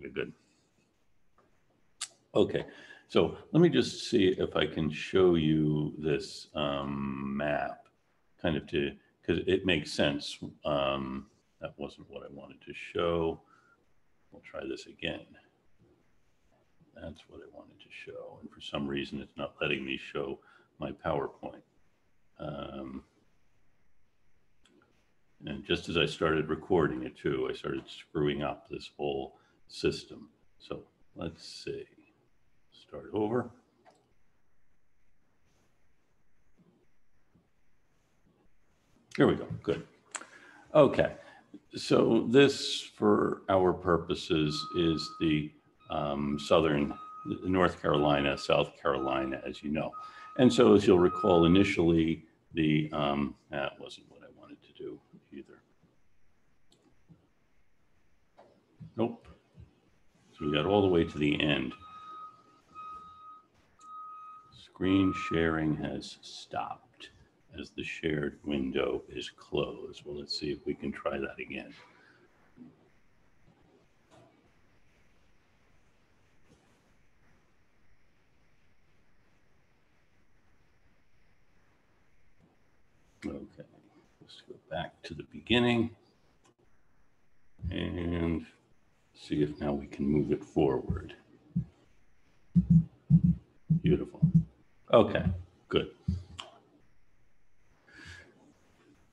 Good. Okay, so let me just see if I can show you this map, kind of because it makes sense. That wasn't what I wanted to show. We'll try this again. That's what I wanted to show, and for some reason it's not letting me show my PowerPoint. And just as I started recording it too, I started screwing up this whole system. So let's see, start over. Here we go, good. Okay, so this for our purposes is the southern North Carolina, South Carolina, as you know. And so as you'll recall initially, that wasn't what I wanted to do either. Nope. So we got all the way to the end. Screen sharing has stopped as the shared window is closed. Well, let's see if we can try that again. Okay, let's go back to the beginning and see if now we can move it forward. Beautiful. Okay, good.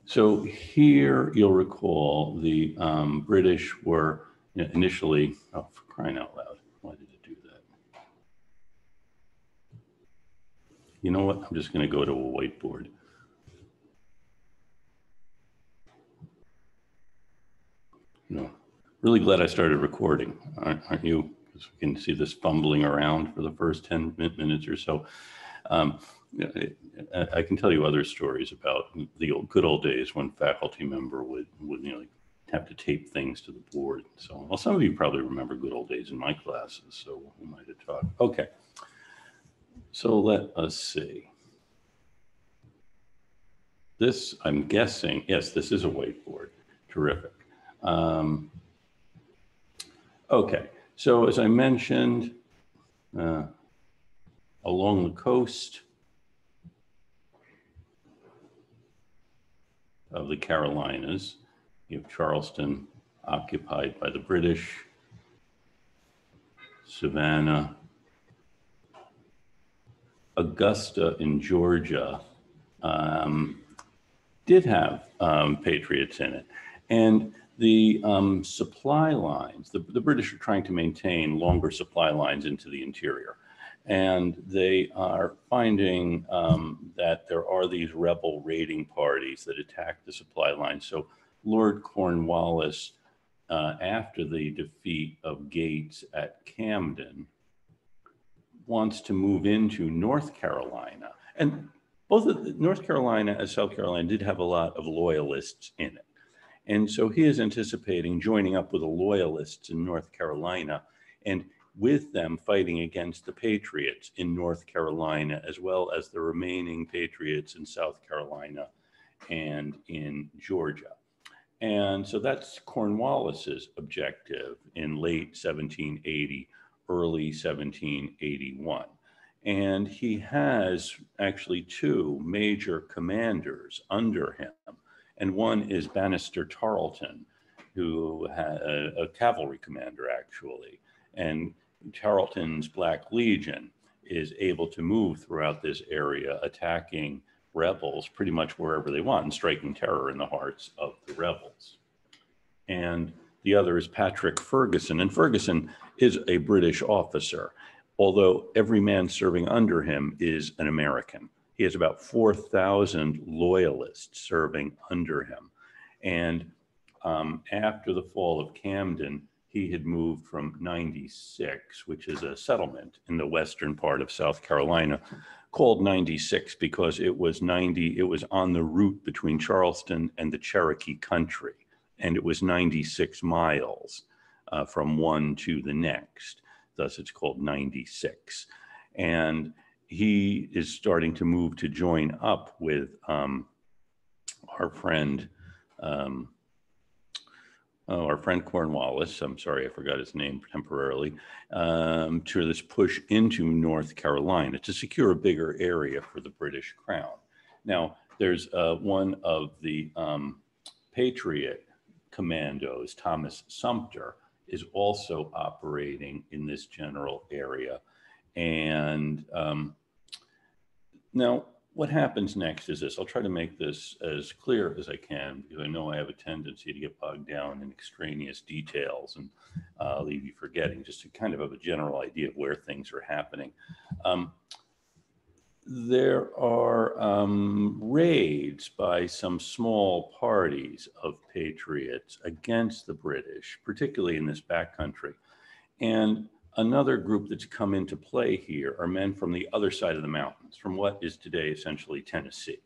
So here you'll recall the British were initially, oh, for crying out loud, why did it do that? You know what, I'm just gonna go to a whiteboard. No, really glad I started recording, aren't you? Because we can see this fumbling around for the first 10 minutes or so. I can tell you other stories about the good old days when faculty member would have to tape things to the board. So, well, some of you probably remember good old days in my classes, so we might have talked. Okay, so let us see. This, I'm guessing, yes, this is a whiteboard. Terrific. Okay, so as I mentioned, along the coast of the Carolinas, you have Charleston occupied by the British, Savannah, Augusta in Georgia did have patriots in it. And the supply lines, the British are trying to maintain longer supply lines into the interior. And they are finding that there are these rebel raiding parties that attack the supply lines. So Lord Cornwallis, after the defeat of Gates at Camden, wants to move into North Carolina. And both North Carolina and South Carolina did have a lot of loyalists in it. And so he is anticipating joining up with the loyalists in North Carolina and with them fighting against the patriots in North Carolina, as well as the remaining patriots in South Carolina and in Georgia. And so that's Cornwallis's objective in late 1780, early 1781. And he has actually two major commanders under him. And one is Bannister Tarleton, who had a cavalry commander, actually. And Tarleton's Black Legion is able to move throughout this area, attacking rebels pretty much wherever they want and striking terror in the hearts of the rebels. And the other is Patrick Ferguson. And Ferguson is a British officer, although every man serving under him is an American. He has about 4,000 loyalists serving under him. And after the fall of Camden, he had moved from 96, which is a settlement in the western part of South Carolina, called 96 because it was on the route between Charleston and the Cherokee country. And it was 96 miles from one to the next. Thus, it's called 96. And he is starting to move to join up with our friend our friend Cornwallis, I'm sorry, I forgot his name temporarily, to this push into North Carolina to secure a bigger area for the British Crown. Now, there's one of the Patriot commandos, Thomas Sumter, is also operating in this general area. And now, what happens next is this. I'll try to make this as clear as I can, because I know I have a tendency to get bogged down in extraneous details and leave you forgetting, just to kind of have a general idea of where things are happening. There are raids by some small parties of patriots against the British, particularly in this backcountry. And another group that's come into play here are men from the other side of the mountains, from what is today essentially Tennessee.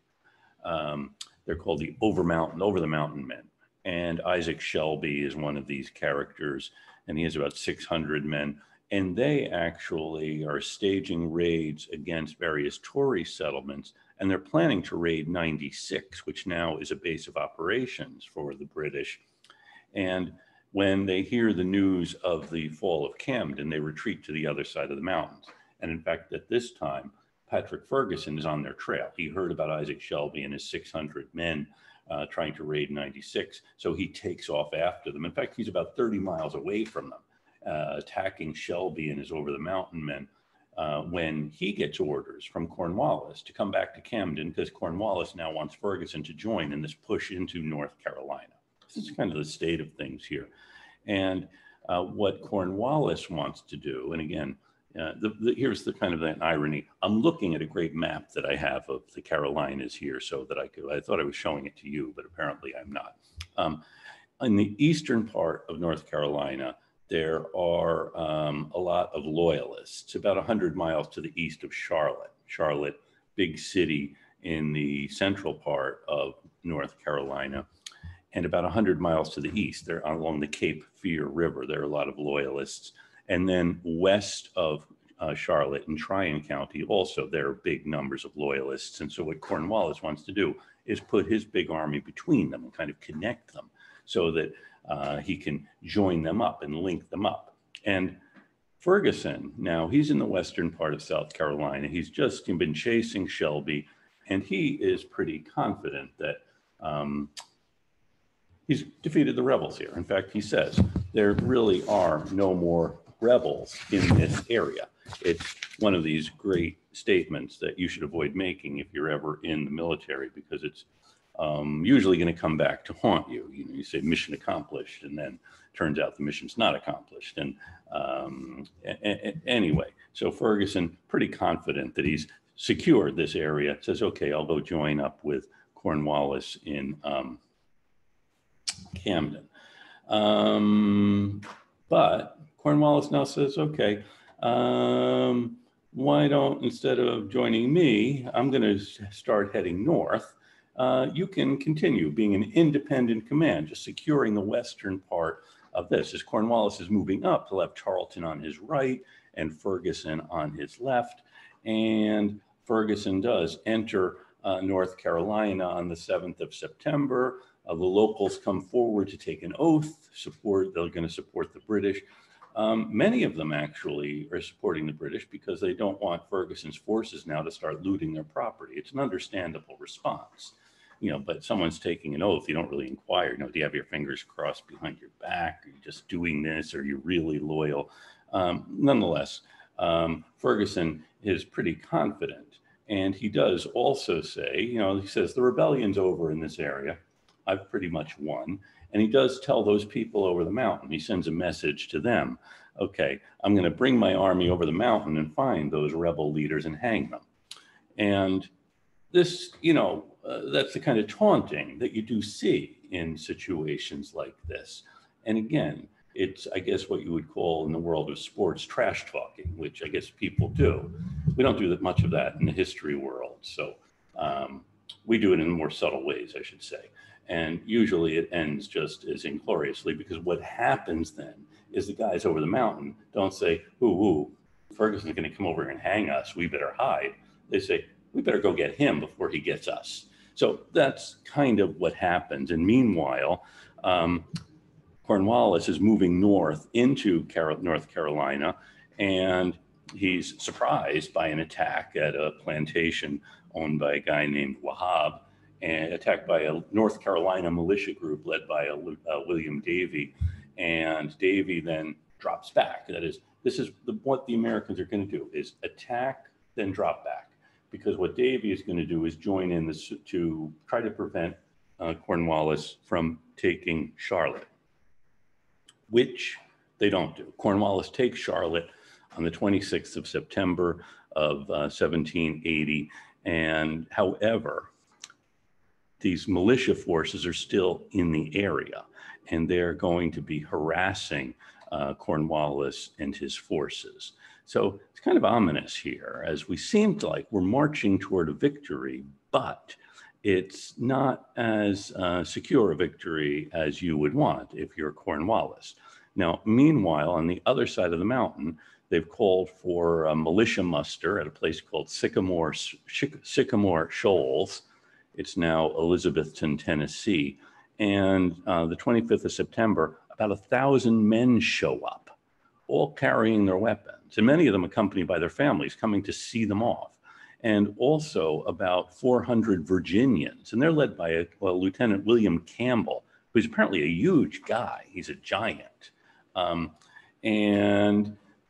They're called the over the mountain men. And Isaac Shelby is one of these characters, and he has about 600 men. And they actually are staging raids against various Tory settlements, and they're planning to raid 96, which now is a base of operations for the British. And when they hear the news of the fall of Camden, they retreat to the other side of the mountains. And in fact, at this time, Patrick Ferguson is on their trail. He heard about Isaac Shelby and his 600 men trying to raid 96. So he takes off after them. In fact, he's about 30 miles away from them, attacking Shelby and his over the mountain men, when he gets orders from Cornwallis to come back to Camden, because Cornwallis now wants Ferguson to join in this push into North Carolina. This is kind of the state of things here. And what Cornwallis wants to do, and again, here's the kind of an irony. I'm looking at a great map that I have of the Carolinas here, so that I thought I was showing it to you, but apparently I'm not. In the eastern part of North Carolina, there are a lot of loyalists, about 100 miles to the east of Charlotte. Charlotte, big city in the central part of North Carolina. And about 100 miles to the east, they're along the Cape Fear River. There are a lot of loyalists. And then west of Charlotte in Tryon County, also there are big numbers of loyalists. And so what Cornwallis wants to do is put his big army between them and kind of connect them so that he can join them up and link them up. And Ferguson, now he's in the western part of South Carolina. He's just been chasing Shelby, and he is pretty confident that he's defeated the rebels here. In fact, he says there really are no more rebels in this area. It's one of these great statements that you should avoid making if you're ever in the military, because it's usually going to come back to haunt you. You know, you say mission accomplished, and then turns out the mission's not accomplished. And anyway, so Ferguson, pretty confident that he's secured this area, says, okay, I'll go join up with Cornwallis in Camden. But Cornwallis now says, okay, why don't, instead of joining me, I'm going to start heading north. You can continue being an independent command, just securing the western part of this. As Cornwallis is moving up, he'll have Tarleton on his right and Ferguson on his left. And Ferguson does enter North Carolina on the 7th of September. The locals come forward to take an oath, they're going to support the British. Many of them actually are supporting the British because they don't want Ferguson's forces now to start looting their property. It's an understandable response, you know, but someone's taking an oath, you don't really inquire, you know, do you have your fingers crossed behind your back? Are you just doing this? Are you really loyal? Nonetheless, Ferguson is pretty confident. And he does also say, you know, he says, the rebellion's over in this area. I've pretty much won. And he does tell those people over the mountain, he sends a message to them. Okay, I'm going to bring my army over the mountain and find those rebel leaders and hang them. And this, you know, that's the kind of taunting that you do see in situations like this. And again, it's, I guess, what you would call in the world of sports trash talking, which I guess people do. We don't do that much of that in the history world. So we do it in more subtle ways, I should say. And usually it ends just as ingloriously, because what happens then is the guys over the mountain don't say, ooh, Ferguson's going to come over here and hang us, we better hide. They say, we better go get him before he gets us. So that's kind of what happens. And meanwhile, Cornwallis is moving north into North Carolina, and he's surprised by an attack at a plantation owned by a guy named Wahab, and attacked by a North Carolina militia group led by William Davie. And Davie then drops back. That is, this is what the Americans are going to do, is attack, then drop back. Because what Davie is going to do is join in this to try to prevent Cornwallis from taking Charlotte, which they don't do. Cornwallis takes Charlotte on the 26th of September of 1780. And however, these militia forces are still in the area, and they're going to be harassing Cornwallis and his forces. So it's kind of ominous here, as we seem to like we're marching toward a victory, but it's not as secure a victory as you would want if you're Cornwallis. Now, meanwhile, on the other side of the mountain, they've called for a militia muster at a place called Sycamore Shoals. It's now Elizabethton, Tennessee. And the 25th of September, about 1,000 men show up, all carrying their weapons, and many of them accompanied by their families coming to see them off. And also about 400 Virginians, and they're led by Lieutenant William Campbell, who's apparently a huge guy. He's a giant.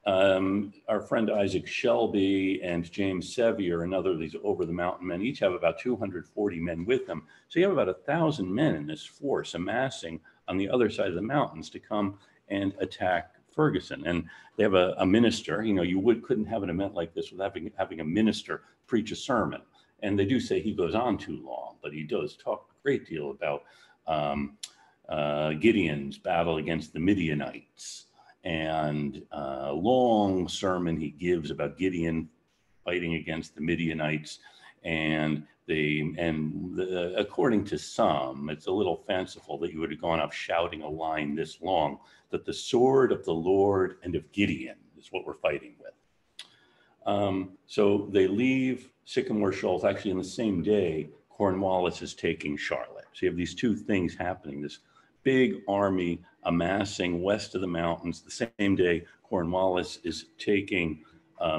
Our friend Isaac Shelby and James Sevier, another of these over the mountain men, each have about 240 men with them. So you have about 1,000 men in this force amassing on the other side of the mountains to come and attack Ferguson. And they have a minister. You know, you couldn't have an event like this without having a minister preach a sermon. And they do say he goes on too long, but he does talk a great deal about Gideon's battle against the Midianites, and a long sermon he gives about Gideon fighting against the Midianites. And according to some, it's a little fanciful that you would have gone off shouting a line this long, that the sword of the Lord and of Gideon is what we're fighting with. So they leave Sycamore Shoals. Actually, in the same day, Cornwallis is taking Charlotte. So you have these two things happening, this big army amassing west of the mountains. The same day, Cornwallis is taking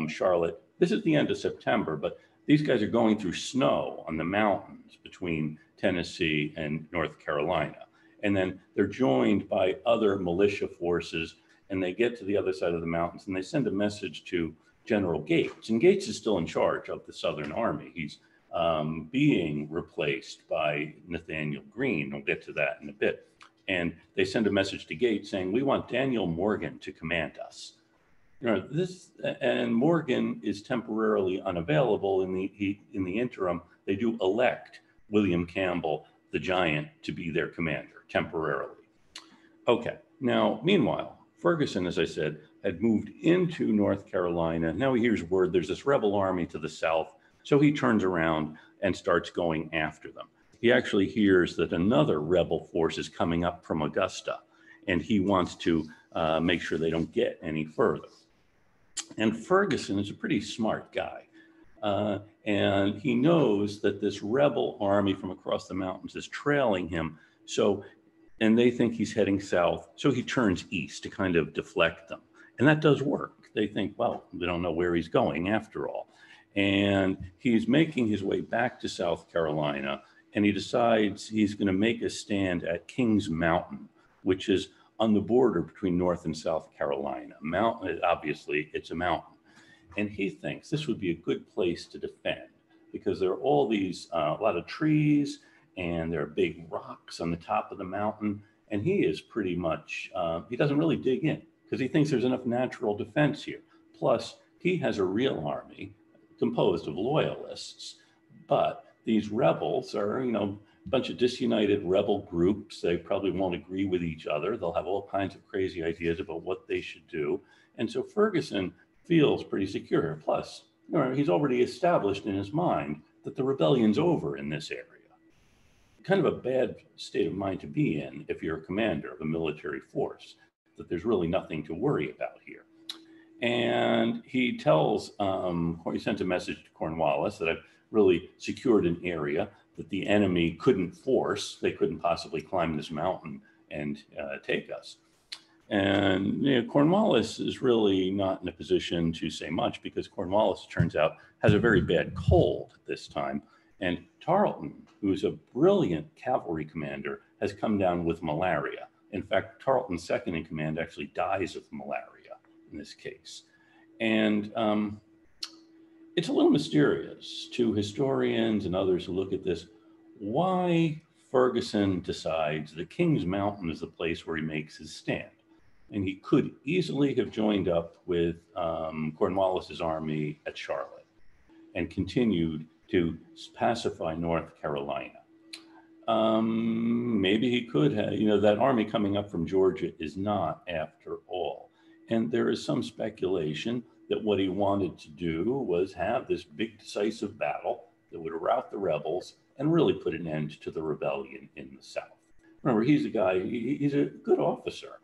Charlotte. This is the end of September, but these guys are going through snow on the mountains between Tennessee and North Carolina. And then they're joined by other militia forces, and they get to the other side of the mountains, and they send a message to General Gates. And Gates is still in charge of the Southern Army. He's being replaced by Nathaniel Greene. We'll get to that in a bit. And they send a message to Gates saying, we want Daniel Morgan to command us. You know, and Morgan is temporarily unavailable. In the interim, they do elect William Campbell, the giant, to be their commander temporarily. Okay, now, meanwhile, Ferguson, as I said, had moved into North Carolina. Now he hears word there's this rebel army to the south, so he turns around and starts going after them. He actually hears that another rebel force is coming up from Augusta, and he wants to make sure they don't get any further. And Ferguson is a pretty smart guy, and he knows that this rebel army from across the mountains is trailing him. And they think he's heading south, so he turns east to kind of deflect them. And that does work. They think, well, they don't know where he's going after all. And he's making his way back to South Carolina, and he decides he's going to make a stand at Kings Mountain, which is on the border between North and South Carolina. Obviously, it's a mountain. And he thinks this would be a good place to defend because there are all these, a lot of trees, and there are big rocks on the top of the mountain. And he is pretty much, he doesn't really dig in because he thinks there's enough natural defense here. Plus, he has a real army composed of loyalists, but these rebels are, a bunch of disunited rebel groups. They probably won't agree with each other. They'll have all kinds of crazy ideas about what they should do. And so Ferguson feels pretty secure. Plus, he's already established in his mind that the rebellion's over in this area. Kind of a bad state of mind to be in if you're a commander of a military force, that there's really nothing to worry about here. And he tells, he sent a message to Cornwallis that I've really secured an area that the enemy couldn't force. They couldn't possibly climb this mountain and take us. And Cornwallis is really not in a position to say much because Cornwallis, turns out, has a very bad cold at this time. And Tarleton, who's a brilliant cavalry commander, has come down with malaria. In fact, Tarleton's second in command actually dies of malaria in this case. And it's a little mysterious to historians and others who look at this why Ferguson decides that King's Mountain is the place where he makes his stand. And he could easily have joined up with Cornwallis's army at Charlotte and continued to pacify North Carolina. Maybe he could have, that army coming up from Georgia is not after all. And there is some speculation that what he wanted to do was have this big decisive battle that would rout the rebels and really put an end to the rebellion in the South. Remember, he's a guy, he's a good officer.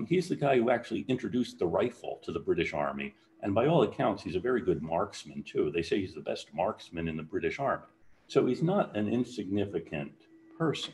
He's the guy who actually introduced the rifle to the British Army. And by all accounts, he's a very good marksman, too. They say he's the best marksman in the British Army. So he's not an insignificant person.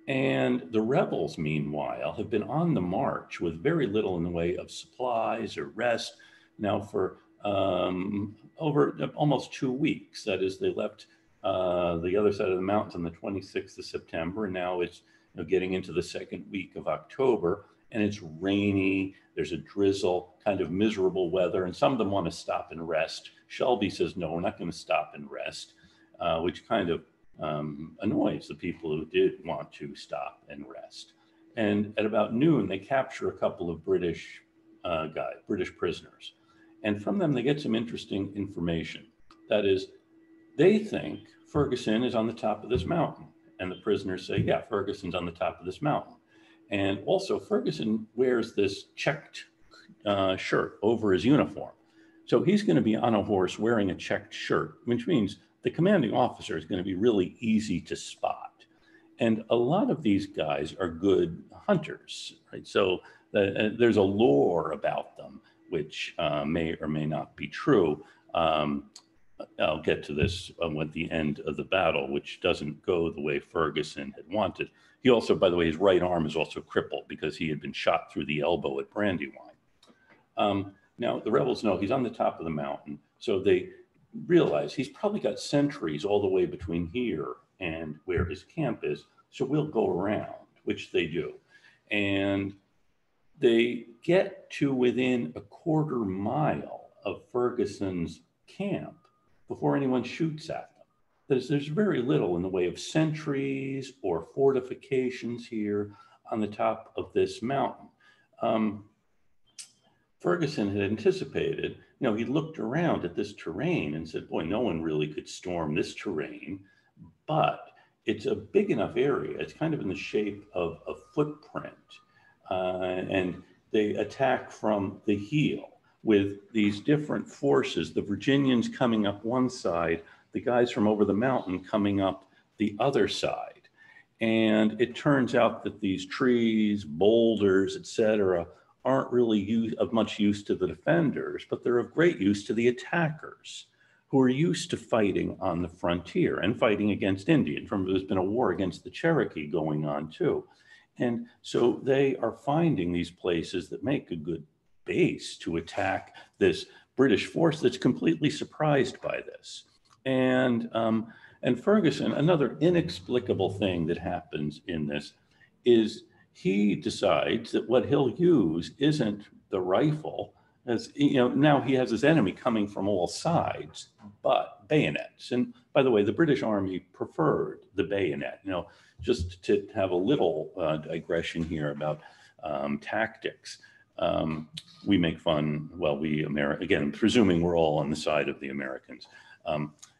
And the rebels, meanwhile, have been on the march with very little in the way of supplies or rest now for over almost 2 weeks. That is, they left the other side of the mountains on the 26th of September, and now it's getting into the second week of October, and it's rainy, there's a drizzle, kind of miserable weather, and some of them want to stop and rest. Shelby says, no, we're not going to stop and rest, which kind of annoys the people who did want to stop and rest. And at about noon, they capture a couple of British prisoners. And from them, they get some interesting information. That is, they think Ferguson is on the top of this mountain. And the prisoners say, yeah, Ferguson's on the top of this mountain. And also, Ferguson wears this checked shirt over his uniform. So he's going to be on a horse wearing a checked shirt, which means the commanding officer is going to be really easy to spot. And a lot of these guys are good hunters, right? So there's a lore about them, which may or may not be true. I'll get to this at the end of the battle, which doesn't go the way Ferguson had wanted. He also, by the way, his right arm is also crippled because he had been shot through the elbow at Brandywine. Now, the rebels know he's on the top of the mountain, so they realize he's probably got sentries all the way between here and where his camp is, so we'll go around, which they do. And they get to within a quarter mile of Ferguson's camp before anyone shoots at them. There's very little in the way of sentries or fortifications here on the top of this mountain. Ferguson had anticipated, he looked around at this terrain and said, boy, no one really could storm this terrain, but it's a big enough area. It's kind of in the shape of a footprint. And they attack from the heel with these different forces, the Virginians coming up one side, the guys from over the mountain coming up the other side. And it turns out that these trees, boulders, etc., aren't really of much use to the defenders, but they're of great use to the attackers who are used to fighting on the frontier and fighting against Indians. Remember, there's been a war against the Cherokee going on too. And so they are finding these places that make a good base to attack this British force that's completely surprised by this. And Ferguson, another inexplicable thing that happens in this is he decides that what he'll use isn't the rifle, as now he has his enemy coming from all sides, but bayonets. And by the way, the British Army preferred the bayonet. Just to have a little digression here about tactics. We make fun, again, presuming we're all on the side of the Americans.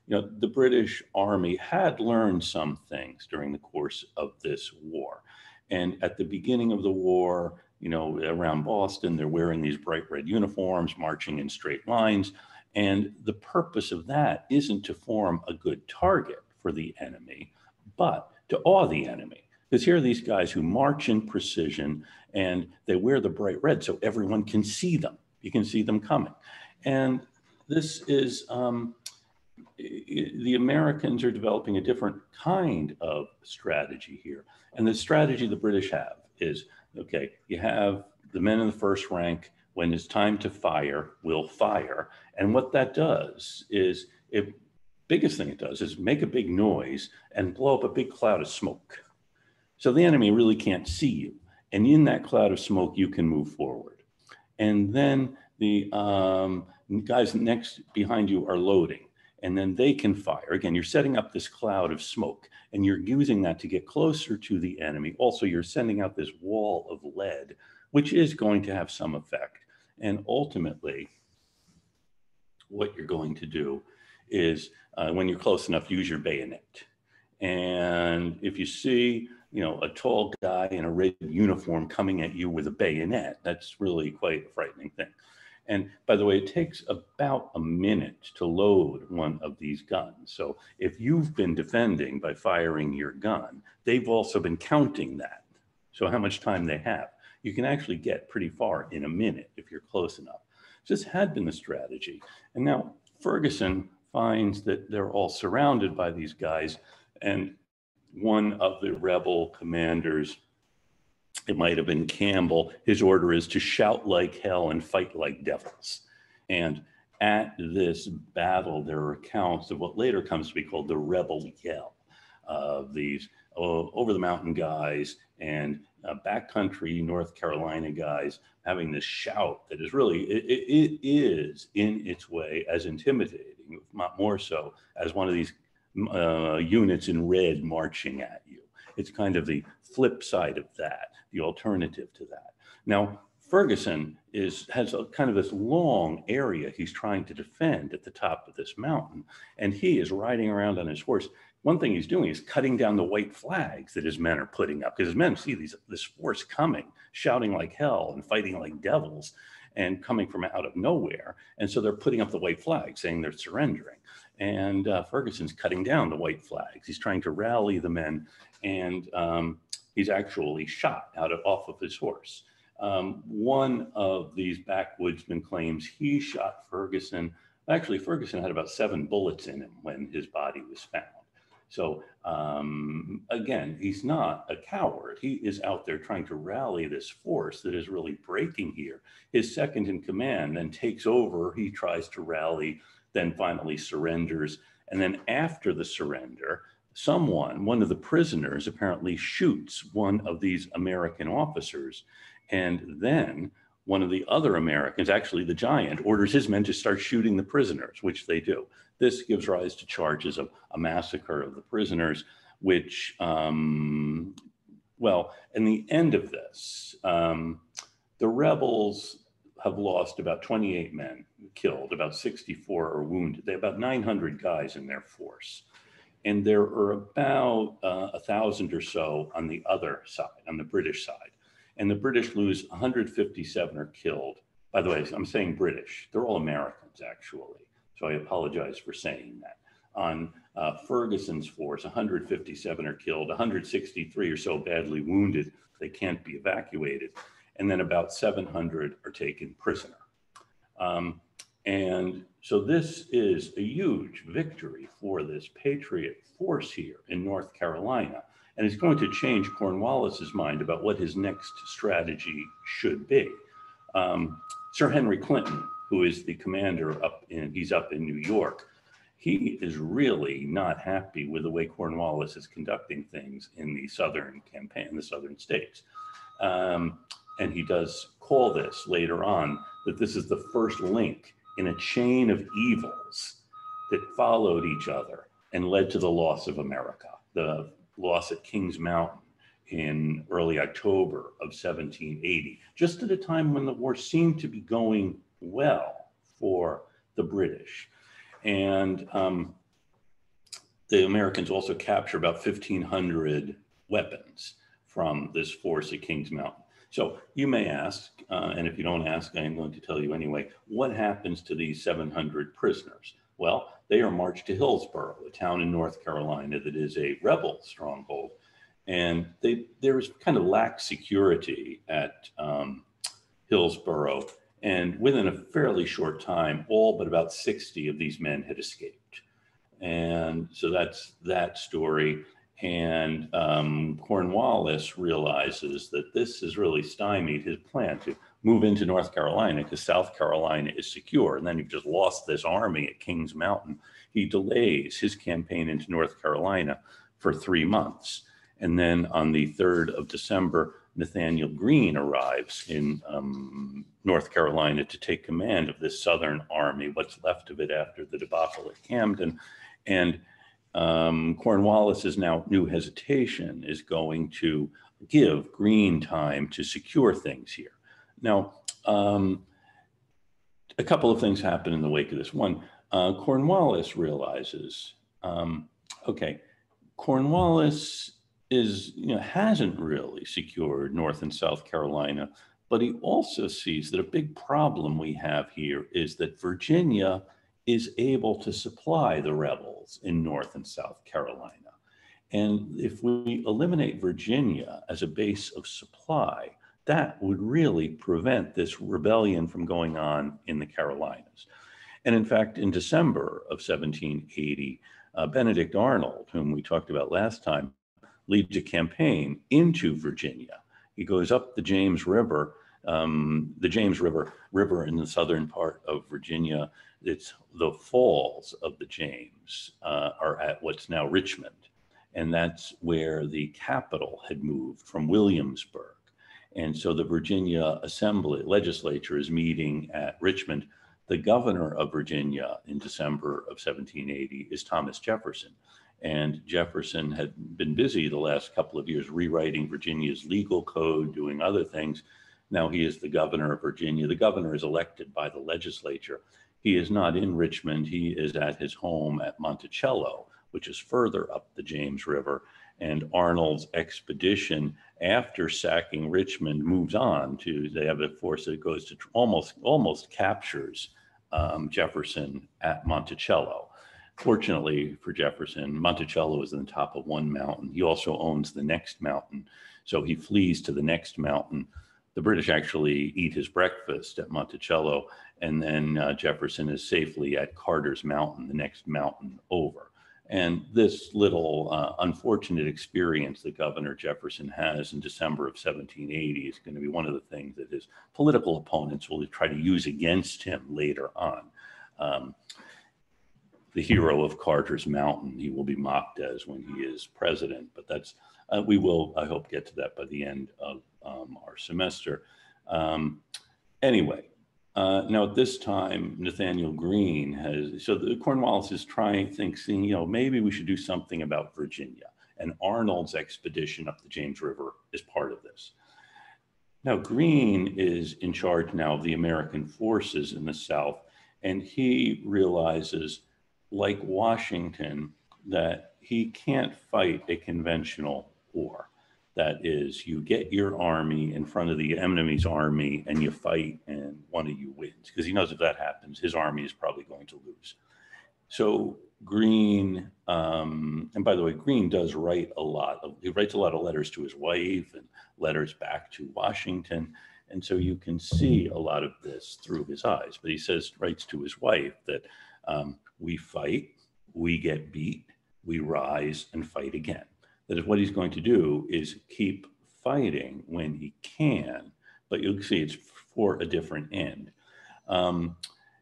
The British Army had learned some things during the course of this war. And at the beginning of the war, around Boston, they're wearing these bright red uniforms, marching in straight lines. And the purpose of that isn't to form a good target for the enemy, but to awe the enemy. Because here are these guys who march in precision and they wear the bright red so everyone can see them. You can see them coming. And this is the Americans are developing a different kind of strategy here. And the strategy the British have is, okay, you have the men in the first rank. When it's time to fire, we'll fire. And what that does is, biggest thing it does is make a big noise and blow up a big cloud of smoke. So the enemy really can't see you. And in that cloud of smoke, you can move forward. And then the guys next behind you are loading, and then they can fire. Again, you're setting up this cloud of smoke, and you're using that to get closer to the enemy. Also, you're sending out this wall of lead, which is going to have some effect. And ultimately, what you're going to do is, when you're close enough, use your bayonet. And if you see, a tall guy in a red uniform coming at you with a bayonet, that's really quite a frightening thing. And by the way, it takes about a minute to load one of these guns. So if you've been defending by firing your gun, they've also been counting that. So how much time they have. You can actually get pretty far in a minute if you're close enough. This had been the strategy. And now Ferguson finds that they're all surrounded by these guys, and one of the rebel commanders, it might have been Campbell, his order is to shout like hell and fight like devils. And at this battle, there are accounts of what later comes to be called the rebel yell, of these over the mountain guys and backcountry North Carolina guys having this shout that is really, it is in its way as intimidating, if not more so, as one of these units in red marching at you. It's kind of the flip side of that, the alternative to that. Now, Ferguson has a kind of this long area he's trying to defend at the top of this mountain, and he is riding around on his horse. One thing he's doing is cutting down the white flags that his men are putting up, because his men see this force coming, shouting like hell and fighting like devils, and coming from out of nowhere. And so they're putting up the white flag saying they're surrendering. And Ferguson's cutting down the white flags. He's trying to rally the men, and he's actually shot off of his horse. One of these backwoodsmen claims he shot Ferguson. Actually, Ferguson had about 7 bullets in him when his body was found. So again, he's not a coward. He is out there trying to rally this force that is really breaking here. His second in command then takes over. He tries to rally, then finally surrenders. And then after the surrender, one of the prisoners apparently shoots one of these American officers. And then one of the other Americans, actually the giant, orders his men to start shooting the prisoners, which they do. This gives rise to charges of a massacre of the prisoners, which, in the end of this, the rebels have lost about 28 men killed, about 64 are wounded. They have about 900 guys in their force. And there are about 1,000 or so on the other side, on the British side. And the British lose 157 are killed. By the way, I'm saying British. They're all Americans, actually. So I apologize for saying that. On Ferguson's force, 157 are killed, 163 or so badly wounded. They can't be evacuated. And then about 700 are taken prisoner. And so this is a huge victory for this Patriot force here in North Carolina. And it's going to change Cornwallis's mind about what his next strategy should be. Sir Henry Clinton, who is the commander he's up in New York, he is really not happy with the way Cornwallis is conducting things in the Southern campaign, the Southern states. And he does call this later on, that this is the first link in a chain of evils that followed each other and led to the loss of America, the loss at Kings Mountain in early October of 1780, just at a time when the war seemed to be going well for the British. And the Americans also capture about 1,500 weapons from this force at Kings Mountain. So you may ask, and if you don't ask, I'm going to tell you anyway, what happens to these 700 prisoners? Well, they are marched to Hillsborough, a town in North Carolina that is a rebel stronghold. And there is kind of lax security at Hillsborough. And within a fairly short time, all but about 60 of these men had escaped. And so that's that story. And Cornwallis realizes that this has really stymied his plan to move into North Carolina because South Carolina is secure. And then you've just lost this army at Kings Mountain. He delays his campaign into North Carolina for 3 months. And then on the 3rd of December, Nathaniel Greene arrives in North Carolina to take command of this Southern army, what's left of it after the debacle at Camden. And Cornwallis's now new hesitation is going to give Greene time to secure things here. Now, a couple of things happen in the wake of this. One, Cornwallis realizes, okay, Cornwallis hasn't really secured North and South Carolina, but he also sees that a big problem we have here is that Virginia is able to supply the rebels in North and South Carolina. And if we eliminate Virginia as a base of supply, that would really prevent this rebellion from going on in the Carolinas. And in fact, in December of 1780, Benedict Arnold, whom we talked about last time, leads a campaign into Virginia. He goes up the James River in the southern part of Virginia. It's the falls of the James are at what's now Richmond. And that's where the capital had moved from Williamsburg. And so the Virginia legislature is meeting at Richmond. The governor of Virginia in December of 1780 is Thomas Jefferson. And Jefferson had been busy the last couple of years rewriting Virginia's legal code, doing other things. Now he is the governor of Virginia. The governor is elected by the legislature. He is not in Richmond. He is at his home at Monticello, which is further up the James River. And Arnold's expedition, after sacking Richmond, moves on to, they have a force that goes to almost captures Jefferson at Monticello. Fortunately for Jefferson, Monticello is on the top of one mountain. He also owns the next mountain. So he flees to the next mountain. The British actually eat his breakfast at Monticello, and then Jefferson is safely at Carter's Mountain, the next mountain over. And this little unfortunate experience that Governor Jefferson has in December of 1780 is going to be one of the things that his political opponents will try to use against him later on. The hero of Carter's Mountain, he will be mocked as when he is president, but that's, we will, I hope, get to that by the end of our semester. Anyway, now at this time, Nathaniel Greene Cornwallis is thinking, maybe we should do something about Virginia, and Arnold's expedition up the James River is part of this. Now, Greene is in charge now of the American forces in the South, and he realizes, like Washington, that he can't fight a conventional war. That is, you get your army in front of the enemy's army and you fight and one of you wins, because he knows if that happens, his army is probably going to lose. So Greene, and by the way, Greene does write he writes a lot of letters to his wife and letters back to Washington. And so you can see a lot of this through his eyes. But he writes to his wife that we fight, we get beat, we rise and fight again. That is what he's going to do, is keep fighting when he can, but you'll see it's for a different end.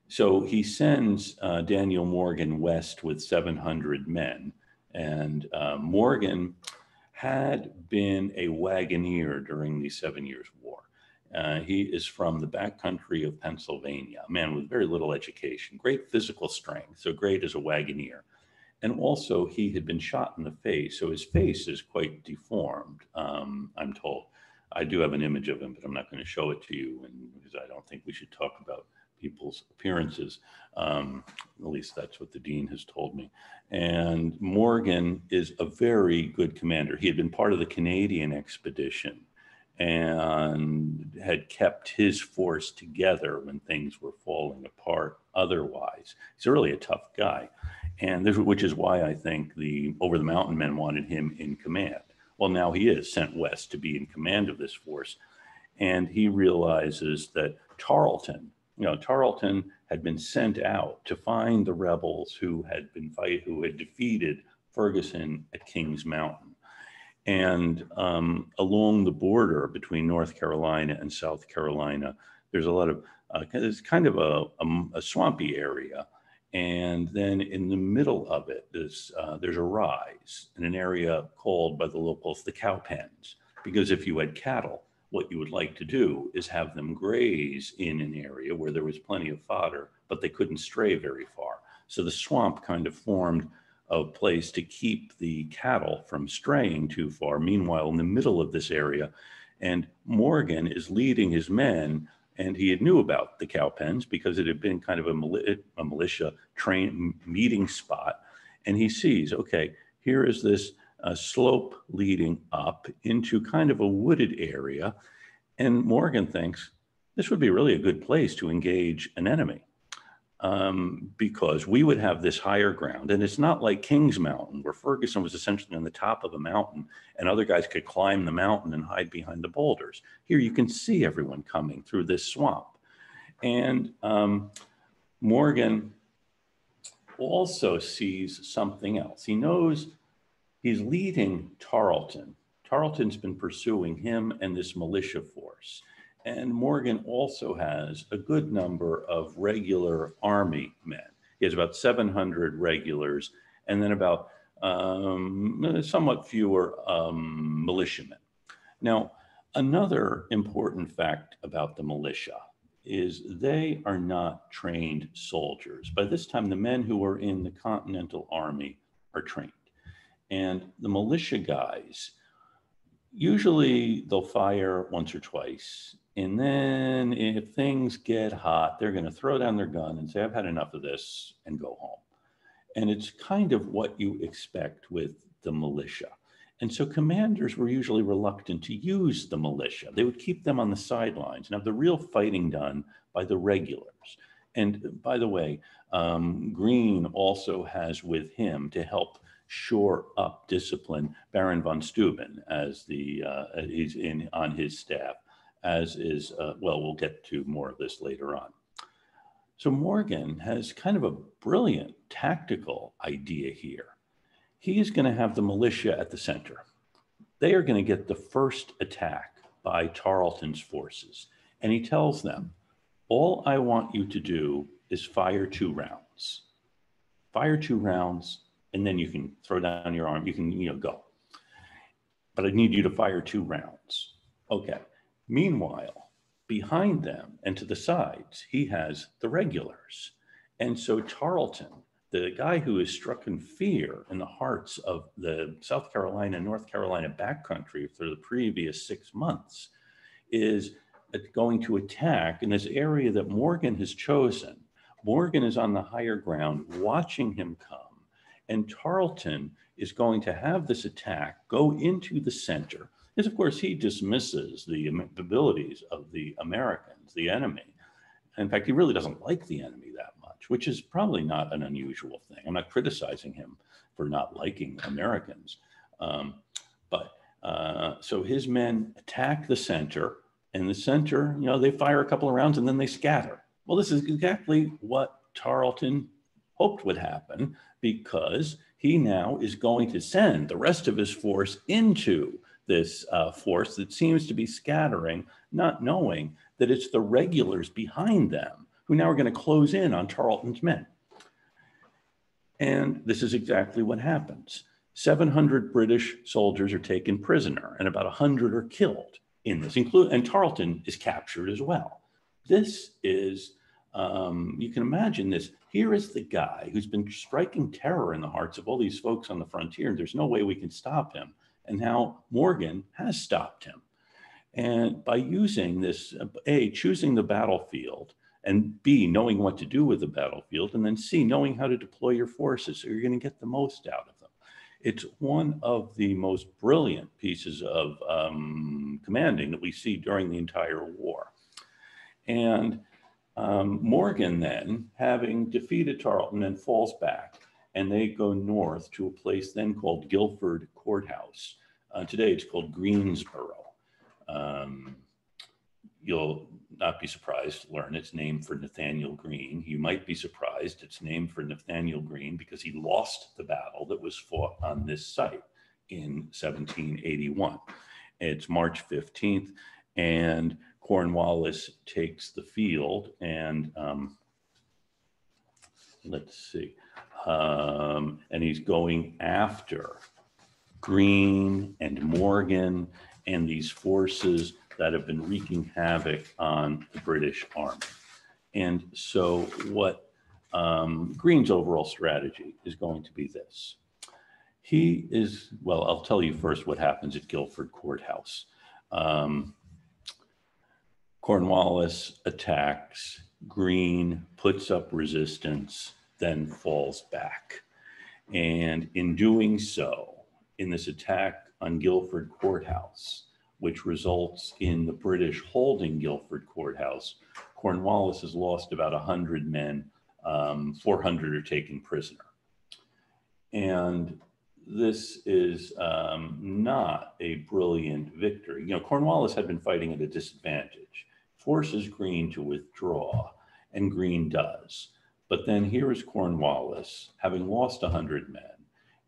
So he sends Daniel Morgan west with 700 men. And Morgan had been a wagoner during the 7 Years' War. He is from the backcountry of Pennsylvania, a man with very little education, great physical strength, so great as a wagoner. And also he had been shot in the face, so his face is quite deformed, I'm told. I do have an image of him, but I'm not going to show it to you because I don't think we should talk about people's appearances. At least that's what the dean has told me. And Morgan is a very good commander. He had been part of the Canadian expedition and had kept his force together when things were falling apart otherwise. He's really a tough guy. And which is why I think the Over the Mountain men wanted him in command. Well, now he is sent west to be in command of this force. And he realizes that Tarleton had been sent out to find the rebels who had defeated Ferguson at Kings Mountain. And along the border between North Carolina and South Carolina, there's a lot of, it's kind of a swampy area. And then in the middle of it, there's a rise in an area called by the locals the cow pens, because if you had cattle, what you would like to do is have them graze in an area where there was plenty of fodder, but they couldn't stray very far. So the swamp kind of formed a place to keep the cattle from straying too far. Meanwhile, in the middle of this area, and Morgan is leading his men, and he had knew about the cow pens because it had been kind of a militia meeting spot. And he sees, okay, here is this slope leading up into kind of a wooded area. And Morgan thinks this would be really a good place to engage an enemy. Because we would have this higher ground. And it's not like Kings Mountain, where Ferguson was essentially on the top of a mountain and other guys could climb the mountain and hide behind the boulders. Here you can see everyone coming through this swamp. And Morgan also sees something else. He knows he's leading Tarleton. Tarleton's been pursuing him and this militia force. And Morgan also has a good number of regular army men. He has about 700 regulars and then about somewhat fewer militiamen. Now, another important fact about the militia is they are not trained soldiers. By this time, the men who are in the Continental Army are trained. And the militia guys, usually they'll fire once or twice. And then if things get hot, they're going to throw down their gun and say, I've had enough of this, and go home. And it's kind of what you expect with the militia. And so commanders were usually reluctant to use the militia. They would keep them on the sidelines and have the real fighting done by the regulars. And by the way, Greene also has with him to help shore up discipline Baron von Steuben as he's on his staff, as is, well, we'll get to more of this later on. So Morgan has kind of a brilliant tactical idea here. He is going to have the militia at the center. They are going to get the first attack by Tarleton's forces. And he tells them, all I want you to do is fire 2 rounds. Fire 2 rounds, and then you can throw down your arm. You can, go. But I need you to fire 2 rounds. Okay. Meanwhile, behind them and to the sides, he has the regulars. And so Tarleton, the guy who has struck in fear in the hearts of the South Carolina and North Carolina backcountry for the previous 6 months, is going to attack in this area that Morgan has chosen. Morgan is on the higher ground watching him come. And Tarleton is going to have this attack go into the center. Because, of course, he dismisses the abilities of the Americans, the enemy. In fact, he really doesn't like the enemy that much, which is probably not an unusual thing. I'm not criticizing him for not liking Americans. So his men attack the center, and the center, they fire a couple of rounds and then they scatter. Well, this is exactly what Tarleton hoped would happen, because he now is going to send the rest of his force into this force that seems to be scattering, not knowing that it's the regulars behind them who now are going to close in on Tarleton's men. And this is exactly what happens. 700 British soldiers are taken prisoner, and about 100 are killed in this, and Tarleton is captured as well. This is, you can imagine this. Here is the guy who's been striking terror in the hearts of all these folks on the frontier, and there's no way we can stop him. And now Morgan has stopped him. And by using this, A, choosing the battlefield, and B, knowing what to do with the battlefield, and then C, knowing how to deploy your forces so you're going to get the most out of them. It's one of the most brilliant pieces of commanding that we see during the entire war. And Morgan then, having defeated Tarleton, then falls back, and they go north to a place then called Guilford Courthouse. Today it's called Greensboro. You'll not be surprised to learn it's named for Nathaniel Greene. You might be surprised it's named for Nathaniel Greene because he lost the battle that was fought on this site in 1781. It's March 15th, and Cornwallis takes the field, and let's see, and he's going after Greene and Morgan and these forces that have been wreaking havoc on the British Army. And so what Greene's overall strategy is going to be this. He is, well, I'll tell you first what happens at Guilford Courthouse. Cornwallis attacks, Greene puts up resistance, then falls back. And in doing so, in this attack on Guilford Courthouse, which results in the British holding Guilford Courthouse, Cornwallis has lost about 100 men, 400 are taken prisoner. And this is not a brilliant victory. You know, Cornwallis had been fighting at a disadvantage, forces Greene to withdraw, and Greene does. But then here is Cornwallis, having lost 100 men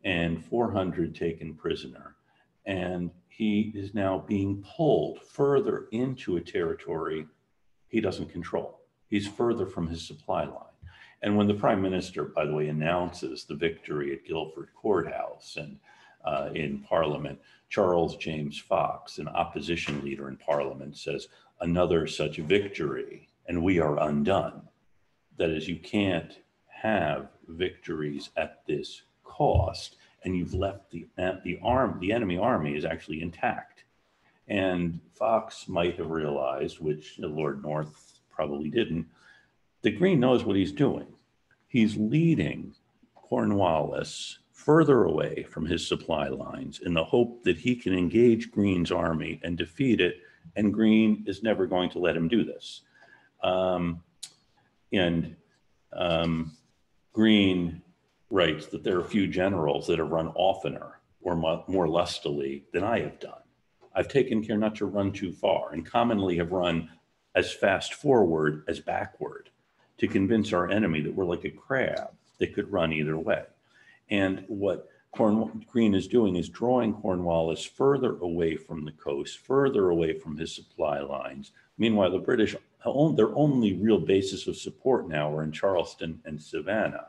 and 400 taken prisoner, and he is now being pulled further into a territory he doesn't control. He's further from his supply line. And when the Prime Minister, by the way, announces the victory at Guilford Courthouse and in Parliament, Charles James Fox, an opposition leader in Parliament, says, "Another such victory, and we are undone." That is, you can't have victories at this cost, and you've left the enemy army is actually intact. And Fox might have realized, which Lord North probably didn't, that Greene knows what he's doing. He's leading Cornwallis further away from his supply lines in the hope that he can engage Greene's army and defeat it, and Greene is never going to let him do this. Greene writes that there are a few generals that have run oftener or more lustily than I have done. I've taken care not to run too far, and commonly have run as fast forward as backward, to convince our enemy that we're like a crab that could run either way. And what Greene is doing is drawing Cornwallis further away from the coast, further away from his supply lines. Meanwhile, the British, their only real basis of support now are in Charleston and Savannah.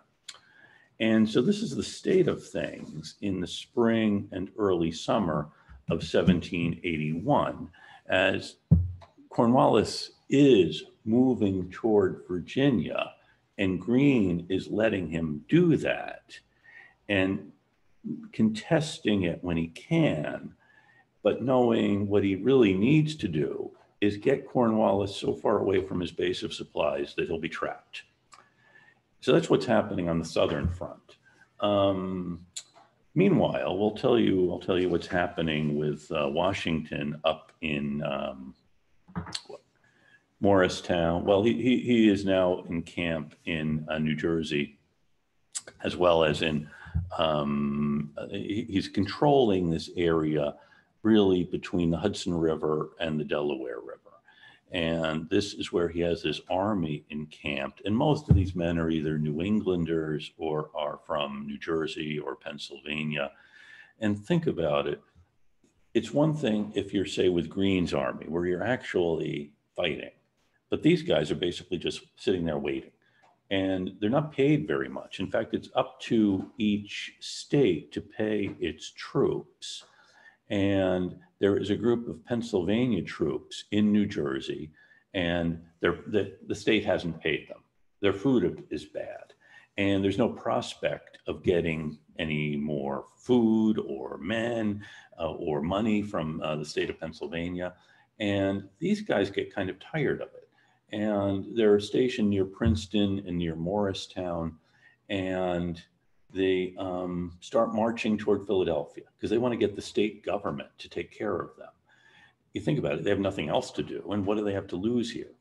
And so this is the state of things in the spring and early summer of 1781, as Cornwallis is moving toward Virginia, and Greene is letting him do that and contesting it when he can, but knowing what he really needs to do is get Cornwallis so far away from his base of supplies that he'll be trapped. So that's what's happening on the southern front. Meanwhile, I'll tell you what's happening with Washington up in Morristown. Well, he is now in camp in New Jersey, as well as in, he's controlling this area really between the Hudson River and the Delaware River. And this is where he has his army encamped. And most of these men are either New Englanders or are from New Jersey or Pennsylvania. And think about it. It's one thing if you're, say, with Greene's army, where you're actually fighting. But these guys are basically just sitting there waiting. And they're not paid very much. In fact, it's up to each state to pay its troops. And there is a group of Pennsylvania troops in New Jersey, and the state hasn't paid them. Their food is bad. And there's no prospect of getting any more food or men or money from the state of Pennsylvania. And these guys get kind of tired of it. And they're stationed near Princeton and near Morristown, and they start marching toward Philadelphia because they want to get the state government to take care of them. You think about it, they have nothing else to do, and what do they have to lose here?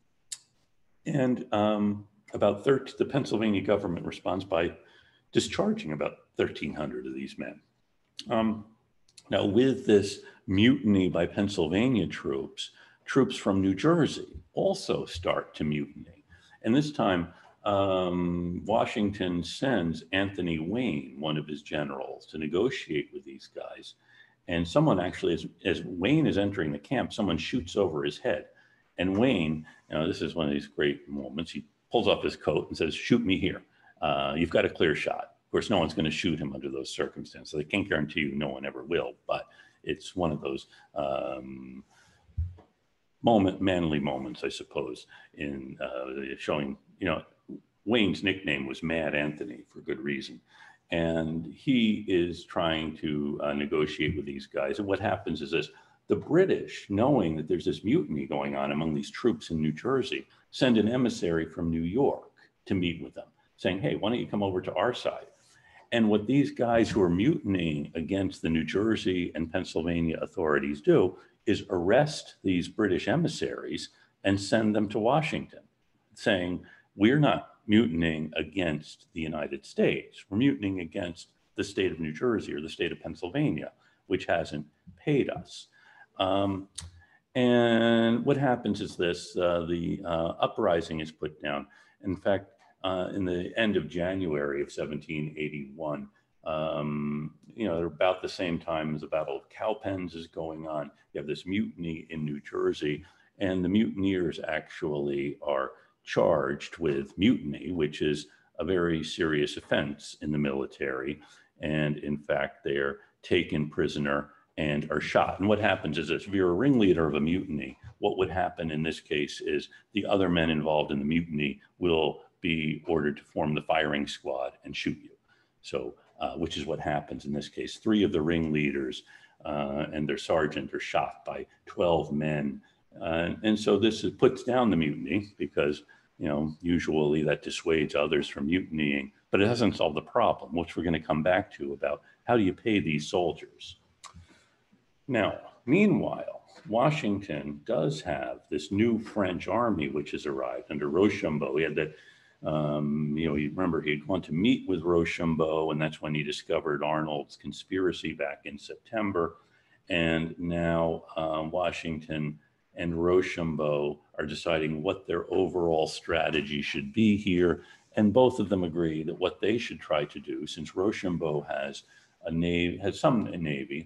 And the Pennsylvania government responds by discharging about 1,300 of these men. Now, with this mutiny by Pennsylvania troops, troops from New Jersey also start to mutiny. And this time, Washington sends Anthony Wayne, one of his generals, to negotiate with these guys. And someone actually, as Wayne is entering the camp, someone shoots over his head. And Wayne, this is one of these great moments, he pulls off his coat and says, "Shoot me here. You've got a clear shot." Of course, no one's going to shoot him under those circumstances. They can't guarantee you no one ever will, but it's one of those manly moments, I suppose, in showing, Wayne's nickname was Mad Anthony for good reason. And he is trying to negotiate with these guys. And what happens is this: the British, knowing that there's this mutiny going on among these troops in New Jersey, send an emissary from New York to meet with them, saying, "Hey, why don't you come over to our side?" And what these guys who are mutinying against the New Jersey and Pennsylvania authorities do is arrest these British emissaries and send them to Washington, saying, "We're not mutinying against the United States. We're mutinying against the state of New Jersey or the state of Pennsylvania, which hasn't paid us." And what happens is this: the uprising is put down. In fact, in the end of January of 1781, about the same time as the Battle of Cowpens is going on, you have this mutiny in New Jersey, and the mutineers actually are charged with mutiny, which is a very serious offense in the military. And in fact, they're taken prisoner and are shot. And what happens is this: if you're a ringleader of a mutiny, what would happen in this case is the other men involved in the mutiny will be ordered to form the firing squad and shoot you. So, which is what happens in this case. 3 of the ringleaders and their sergeant are shot by 12 men. And so this puts down the mutiny because, usually that dissuades others from mutinying, but it doesn't solve the problem, which we're going to come back to about how do you pay these soldiers. Now, meanwhile, Washington does have this new French army which has arrived under Rochambeau. He had that, you remember he had gone to meet with Rochambeau, and that's when he discovered Arnold's conspiracy back in September. And now Washington and Rochambeau are deciding what their overall strategy should be here. And both of them agree that what they should try to do, since Rochambeau has a navy,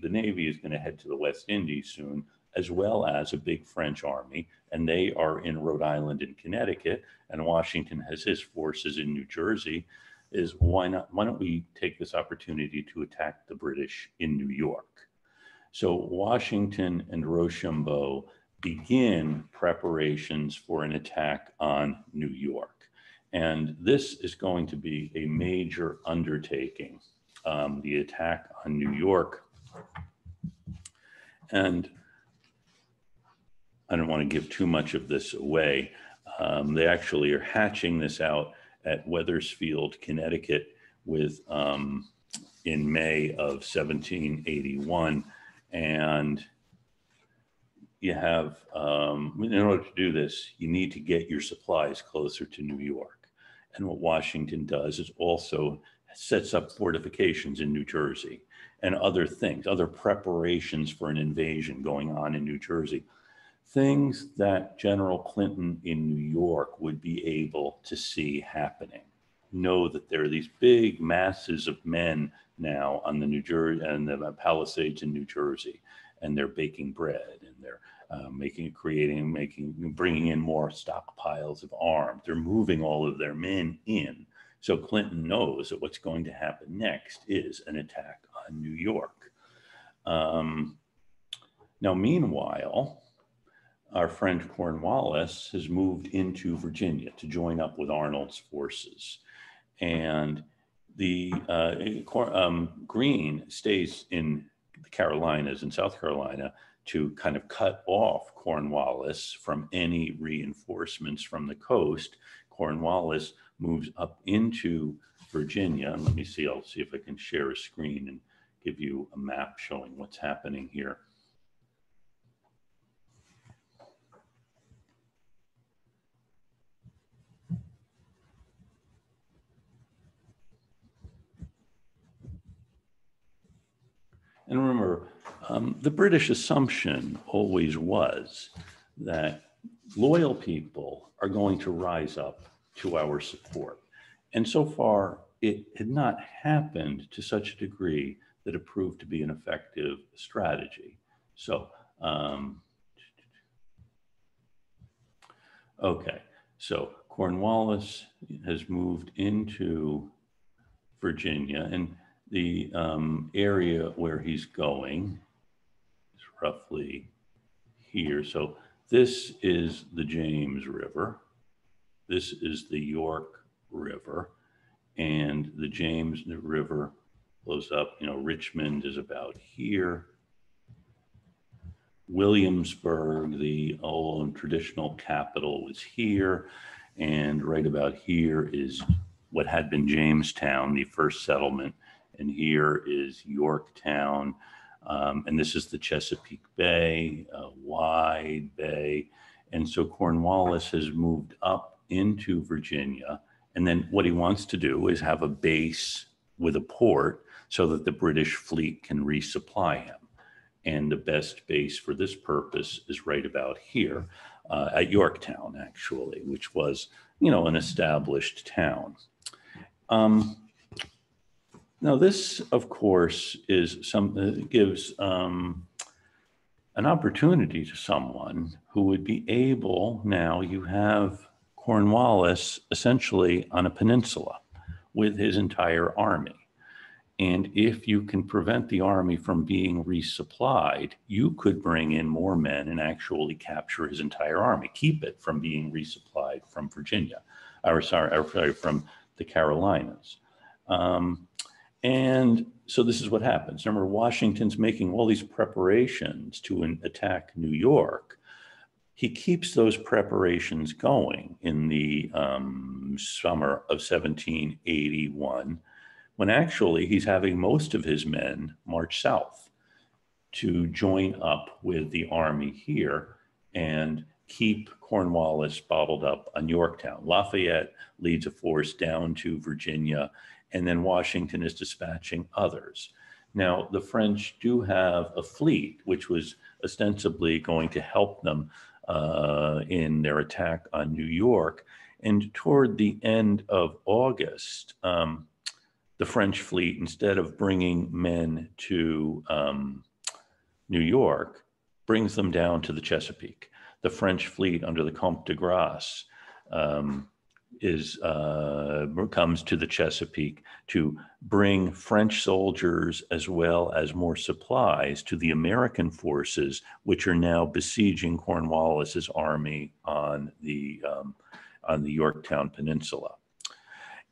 the Navy is going to head to the West Indies soon, as well as a big French army, and they are in Rhode Island and Connecticut, and Washington has his forces in New Jersey, is why don't we take this opportunity to attack the British in New York? So Washington and Rochambeau begin preparations for an attack on New York. And this is going to be a major undertaking, the attack on New York. And I don't want to give too much of this away. They actually are hatching this out at Wethersfield, Connecticut, in May of 1781. And you have, in order to do this, you need to get your supplies closer to New York. And what Washington does is also sets up fortifications in New Jersey and other things, other preparations for an invasion going on in New Jersey. Things that General Clinton in New York would be able to see happening. Know that there are these big masses of men now on the New Jersey and the Palisades in New Jersey, and they're baking bread, and they're bringing in more stockpiles of arms. They're moving all of their men in. So Clinton knows that what's going to happen next is an attack on New York. Now, meanwhile, our friend Cornwallis has moved into Virginia to join up with Arnold's forces. And the Greene stays in the Carolinas, in South Carolina, to kind of cut off Cornwallis from any reinforcements from the coast. Cornwallis moves up into Virginia. And let me see, I'll see if I can share a screen and give you a map showing what's happening here. And remember, the British assumption always was that loyal people are going to rise up to our support. And so far, it had not happened to such a degree that it proved to be an effective strategy. So, okay, so Cornwallis has moved into Virginia, and the area where he's going is roughly here. So this is the James River. This is the York River, and the James River flows up. Richmond is about here. Williamsburg, the old traditional capital, was here. And right about here is what had been Jamestown, the first settlement. And here is Yorktown. And this is the Chesapeake Bay, a wide bay. And so Cornwallis has moved up into Virginia. And then what he wants to do is have a base with a port so that the British fleet can resupply him. And the best base for this purpose is right about here at Yorktown, actually, which was, an established town. Now, this, of course, gives an opportunity to someone who would be able. Now you have Cornwallis essentially on a peninsula with his entire army. And if you can prevent the army from being resupplied, you could bring in more men and actually capture his entire army, keep it from being resupplied from Virginia, from the Carolinas. And so this is what happens. Remember, Washington's making all these preparations to attack New York. He keeps those preparations going in the summer of 1781, when actually he's having most of his men march south to join up with the army here and keep Cornwallis bottled up on Yorktown. Lafayette leads a force down to Virginia, and then Washington is dispatching others. Now, the French do have a fleet, which was ostensibly going to help them in their attack on New York. And toward the end of August, the French fleet, instead of bringing men to New York, brings them down to the Chesapeake. The French fleet under the Comte de Grasse comes to the Chesapeake to bring French soldiers as well as more supplies to the American forces, which are now besieging Cornwallis's army on the Yorktown Peninsula.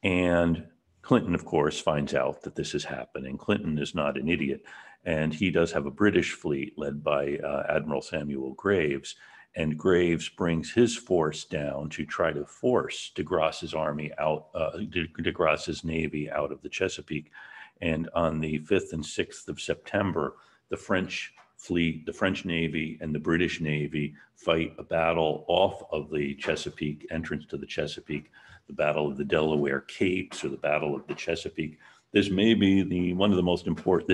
And Clinton, of course, finds out that this is happening. Clinton is not an idiot, and he does have a British fleet led by Admiral Samuel Graves, and Graves brings his force down to try to force de Grasse's army out, de Grasse's navy out of the Chesapeake. And on the 5th and 6th of September, the French fleet, the French Navy, and the British Navy fight a battle off of the Chesapeake, entrance to the Chesapeake, the Battle of the Delaware Capes, or the Battle of the Chesapeake. This may be one of the most important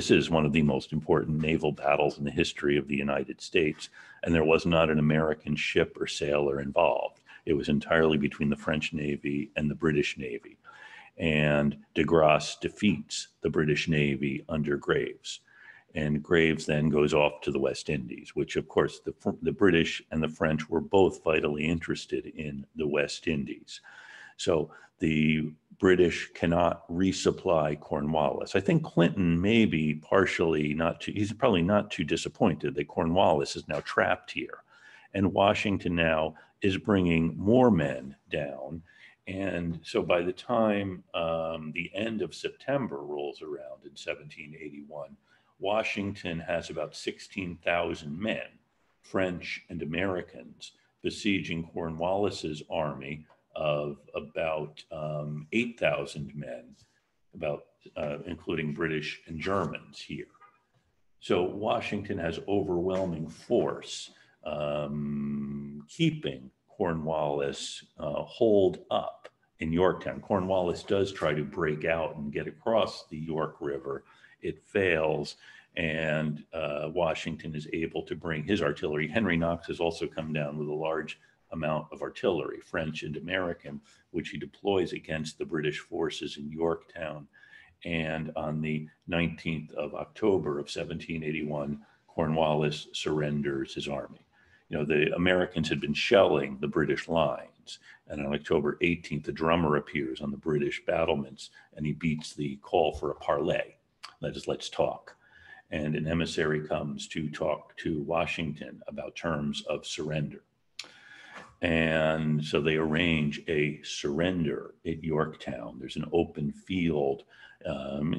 naval battles in the history of the United States, and there was not an American ship or sailor involved. It was entirely between the French Navy and the British Navy. And de Grasse defeats the British Navy under Graves. And Graves then goes off to the West Indies, which, of course, the British and the French were both vitally interested in the West Indies. So the British cannot resupply Cornwallis. I think Clinton may be he's probably not too disappointed that Cornwallis is now trapped here. And Washington now is bringing more men down. And so by the time the end of September rolls around in 1781, Washington has about 16,000 men, French and Americans, besieging Cornwallis's army of about 8,000 men, including British and Germans here. So Washington has overwhelming force keeping Cornwallis holed up in Yorktown. Cornwallis does try to break out and get across the York River. It fails, And Washington is able to bring his artillery. Henry Knox has also come down with a large amount of artillery, French and American, which he deploys against the British forces in Yorktown. And on the 19th of October of 1781, Cornwallis surrenders his army. You know, the Americans had been shelling the British lines. And on October 18th, the drummer appears on the British battlements and he beats the call for a parley. That is, let's talk. And an emissary comes to talk to Washington about terms of surrender. And so they arrange a surrender at Yorktown. There's an open field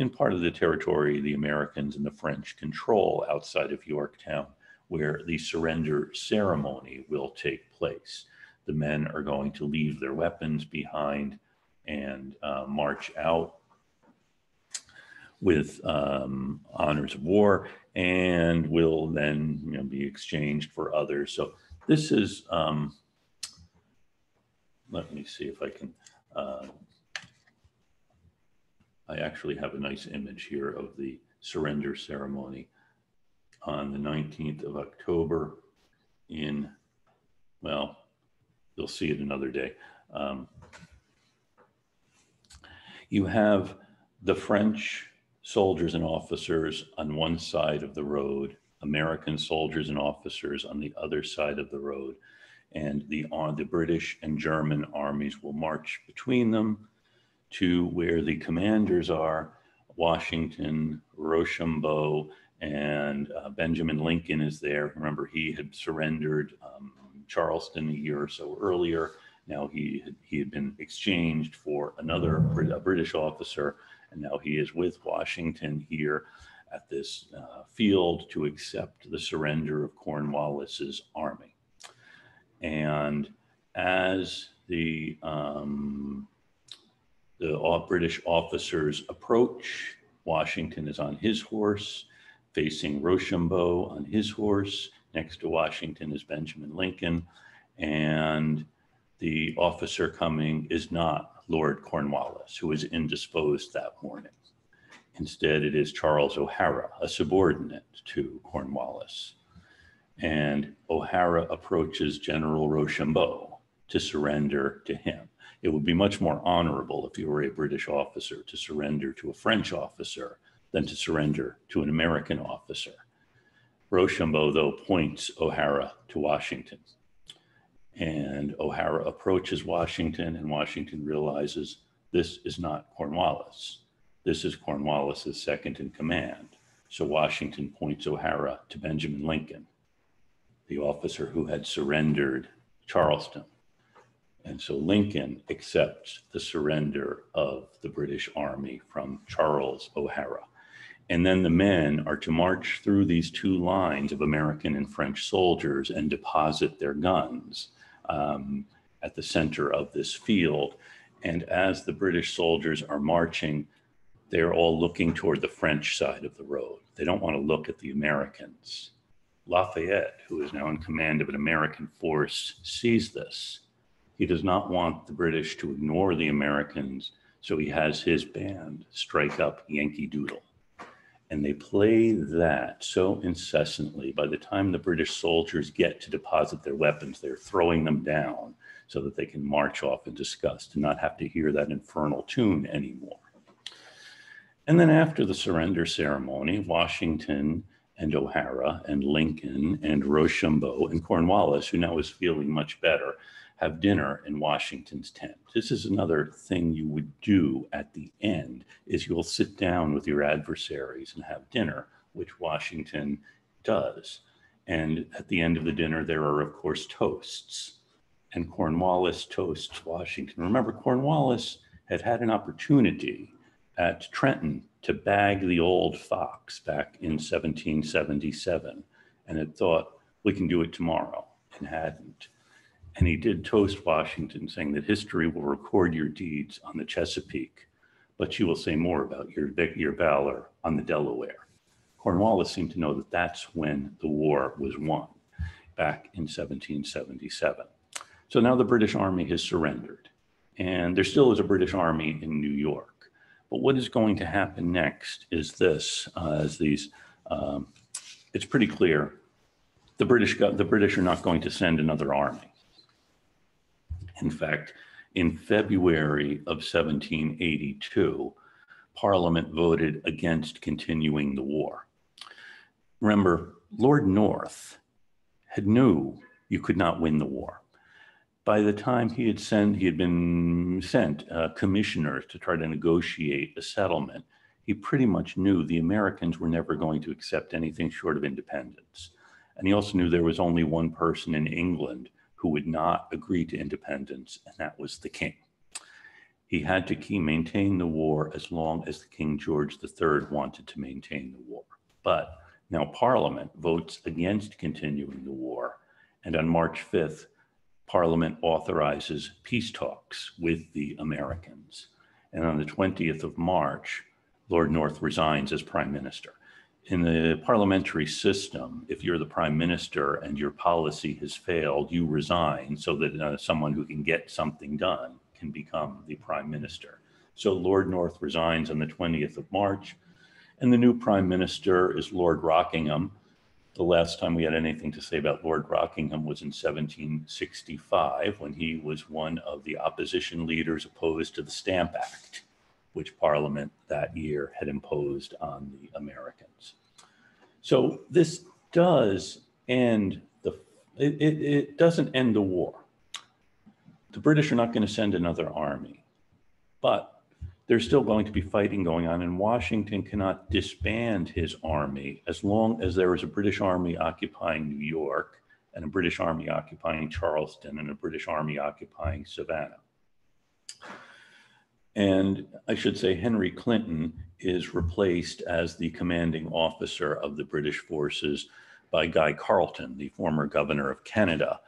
in part of the territory the Americans and the French control outside of Yorktown, where the surrender ceremony will take place. The men are going to leave their weapons behind and march out with honors of war, and will then be exchanged for others. So this is, let me see if I can, I actually have a nice image here of the surrender ceremony on the 19th of October in, well, you'll see it another day. You have the French soldiers and officers on one side of the road, American soldiers and officers on the other side of the road, and the British and German armies will march between them to where the commanders are. Washington, Rochambeau, and Benjamin Lincoln is there. Remember, he had surrendered Charleston a year or so earlier. Now he had been exchanged for a British officer, and now he is with Washington here at this field to accept the surrender of Cornwallis's army. And as the British officers approach, Washington is on his horse, facing Rochambeau on his horse. Next to Washington is Benjamin Lincoln, and the officer coming is not Lord Cornwallis, who was indisposed that morning. Instead, it is Charles O'Hara, a subordinate to Cornwallis. And O'Hara approaches General Rochambeau to surrender to him. It would be much more honorable if you were a British officer to surrender to a French officer than to surrender to an American officer. Rochambeau, though, points O'Hara to Washington. And O'Hara approaches Washington, and Washington realizes this is not Cornwallis. This is Cornwallis's second in command. So Washington points O'Hara to Benjamin Lincoln, the officer who had surrendered Charleston. And so Lincoln accepts the surrender of the British Army from Charles O'Hara. And then the men are to march through these two lines of American and French soldiers and deposit their guns at the center of this field. And as the British soldiers are marching, they're all looking toward the French side of the road. They don't want to look at the Americans. Lafayette, who is now in command of an American force, sees this. He does not want the British to ignore the Americans, so he has his band strike up Yankee Doodle. And they play that so incessantly, by the time the British soldiers get to deposit their weapons, they're throwing them down so that they can march off in disgust and not have to hear that infernal tune anymore. And then after the surrender ceremony, Washington and O'Hara and Lincoln and Rochambeau and Cornwallis, who now is feeling much better, have dinner in Washington's tent. This is another thing you would do at the end, is you'll sit down with your adversaries and have dinner, which Washington does. And at the end of the dinner, there are, of course, toasts. And Cornwallis toasts Washington. Remember, Cornwallis had had an opportunity at Trenton to bag the old fox back in 1777, and had thought, we can do it tomorrow, and hadn't. And he did toast Washington, saying that history will record your deeds on the Chesapeake, but you will say more about your valor on the Delaware. Cornwallis seemed to know that that's when the war was won, back in 1777. So now the British Army has surrendered, and there still is a British Army in New York. But what is going to happen next is this, as these it's pretty clear the British are not going to send another army. In fact, in February of 1782, Parliament voted against continuing the war. Remember, Lord North had knew you could not win the war. By the time he had been sent commissioners to try to negotiate a settlement, he pretty much knew the Americans were never going to accept anything short of independence. And he also knew there was only one person in England who would not agree to independence, and that was the king. He had to maintain the war as long as the King George III wanted to maintain the war. But now Parliament votes against continuing the war, and on March 5th, Parliament authorizes peace talks with the Americans. And on the 20th of March, Lord North resigns as prime minister. In the parliamentary system, if you're the prime minister and your policy has failed, you resign so that someone who can get something done can become the prime minister. So Lord North resigns on the 20th of March, and the new prime minister is Lord Rockingham. The last time we had anything to say about Lord Rockingham was in 1765, when he was one of the opposition leaders opposed to the Stamp Act, which Parliament that year had imposed on the Americans. So this does end it doesn't end the war. The British are not going to send another army, but there's still going to be fighting going on, and Washington cannot disband his army as long as there is a British army occupying New York and a British army occupying Charleston and a British army occupying Savannah. And I should say Henry Clinton is replaced as the commanding officer of the British forces by Guy Carleton, the former governor of Canada,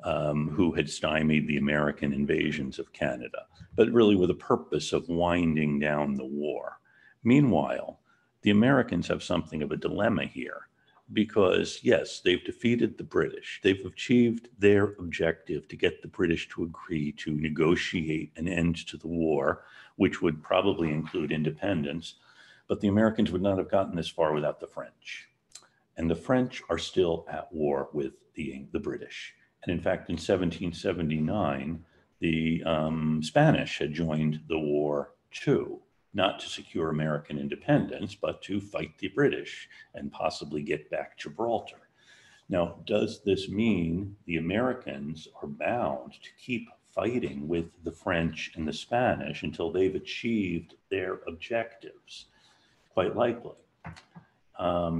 who had stymied the American invasions of Canada, but really with a purpose of winding down the war. Meanwhile, the Americans have something of a dilemma here, because yes, they've defeated the British. They've achieved their objective to get the British to agree to negotiate an end to the war, which would probably include independence, but the Americans would not have gotten this far without the French. And the French are still at war with the British. And in fact, in 1779, the Spanish had joined the war too, not to secure American independence, but to fight the British and possibly get back Gibraltar. Now, does this mean the Americans are bound to keep fighting with the French and the Spanish until they've achieved their objectives? Quite likely.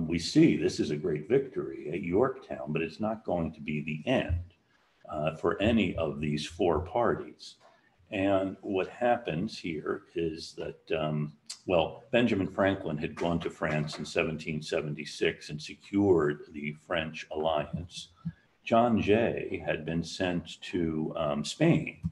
We see this is a great victory at Yorktown, but it's not going to be the end for any of these four parties. And what happens here is that, well, Benjamin Franklin had gone to France in 1776 and secured the French alliance. John Jay had been sent to Spain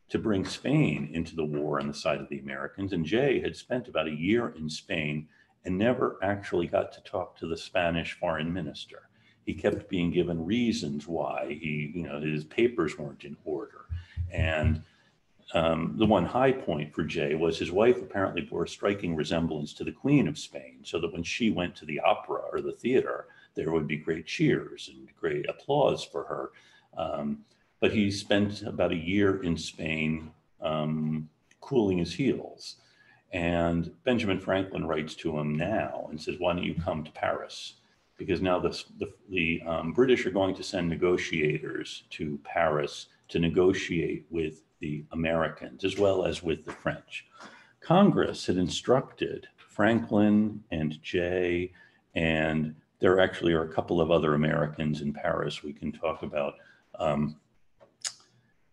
to bring Spain into the war on the side of the Americans. And Jay had spent about a year in Spain and never actually got to talk to the Spanish foreign minister. He kept being given reasons why his papers weren't in order. And the one high point for Jay was his wife apparently bore a striking resemblance to the Queen of Spain, so that when she went to the opera or the theater, there would be great cheers and great applause for her. But he spent about a year in Spain cooling his heels. And Benjamin Franklin writes to him now and says, why don't you come to Paris? Because now the British are going to send negotiators to Paris to negotiate with the Americans as well as with the French. Congress had instructed Franklin and Jay, and there actually are a couple of other Americans in Paris we can talk about.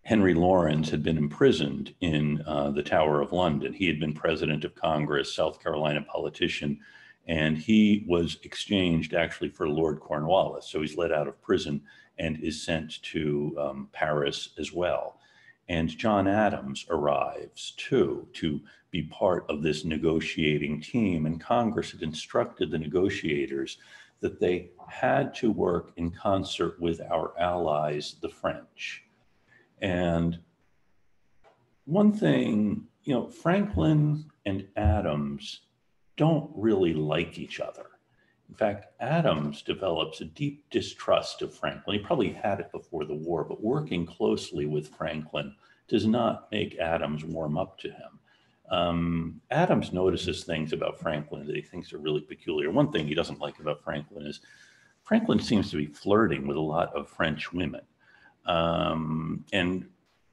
Henry Lawrence had been imprisoned in the Tower of London. He had been president of Congress, South Carolina politician, and he was exchanged actually for Lord Cornwallis. So he's let out of prison and is sent to Paris as well. And John Adams arrives too, to be part of this negotiating team. And Congress had instructed the negotiators that they had to work in concert with our allies, the French. And one thing, Franklin and Adams don't really like each other. In fact, Adams develops a deep distrust of Franklin. He probably had it before the war, but working closely with Franklin does not make Adams warm up to him. Adams notices things about Franklin that he thinks are really peculiar. One thing he doesn't like about Franklin is Franklin seems to be flirting with a lot of French women. And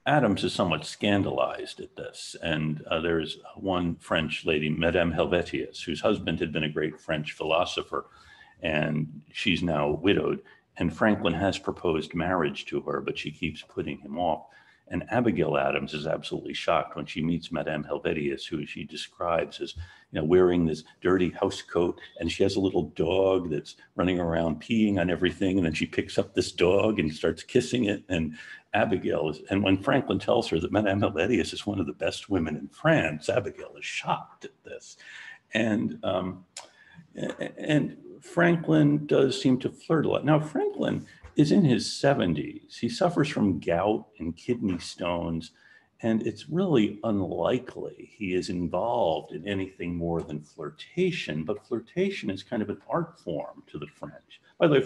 Adams is somewhat scandalized at this. And there's one French lady, Madame Helvetius, whose husband had been a great French philosopher, and she's now widowed. And Franklin has proposed marriage to her, but she keeps putting him off. And Abigail Adams is absolutely shocked when she meets Madame Helvetius, who she describes as, wearing this dirty house coat, and she has a little dog that's running around peeing on everything, and then she picks up this dog and starts kissing it. And and when Franklin tells her that Madame Helvetius is one of the best women in France, Abigail is shocked at this. And Franklin does seem to flirt a lot. Now, Franklin is in his 70s. He suffers from gout and kidney stones, and it's really unlikely he is involved in anything more than flirtation, but flirtation is kind of an art form to the French. By the way,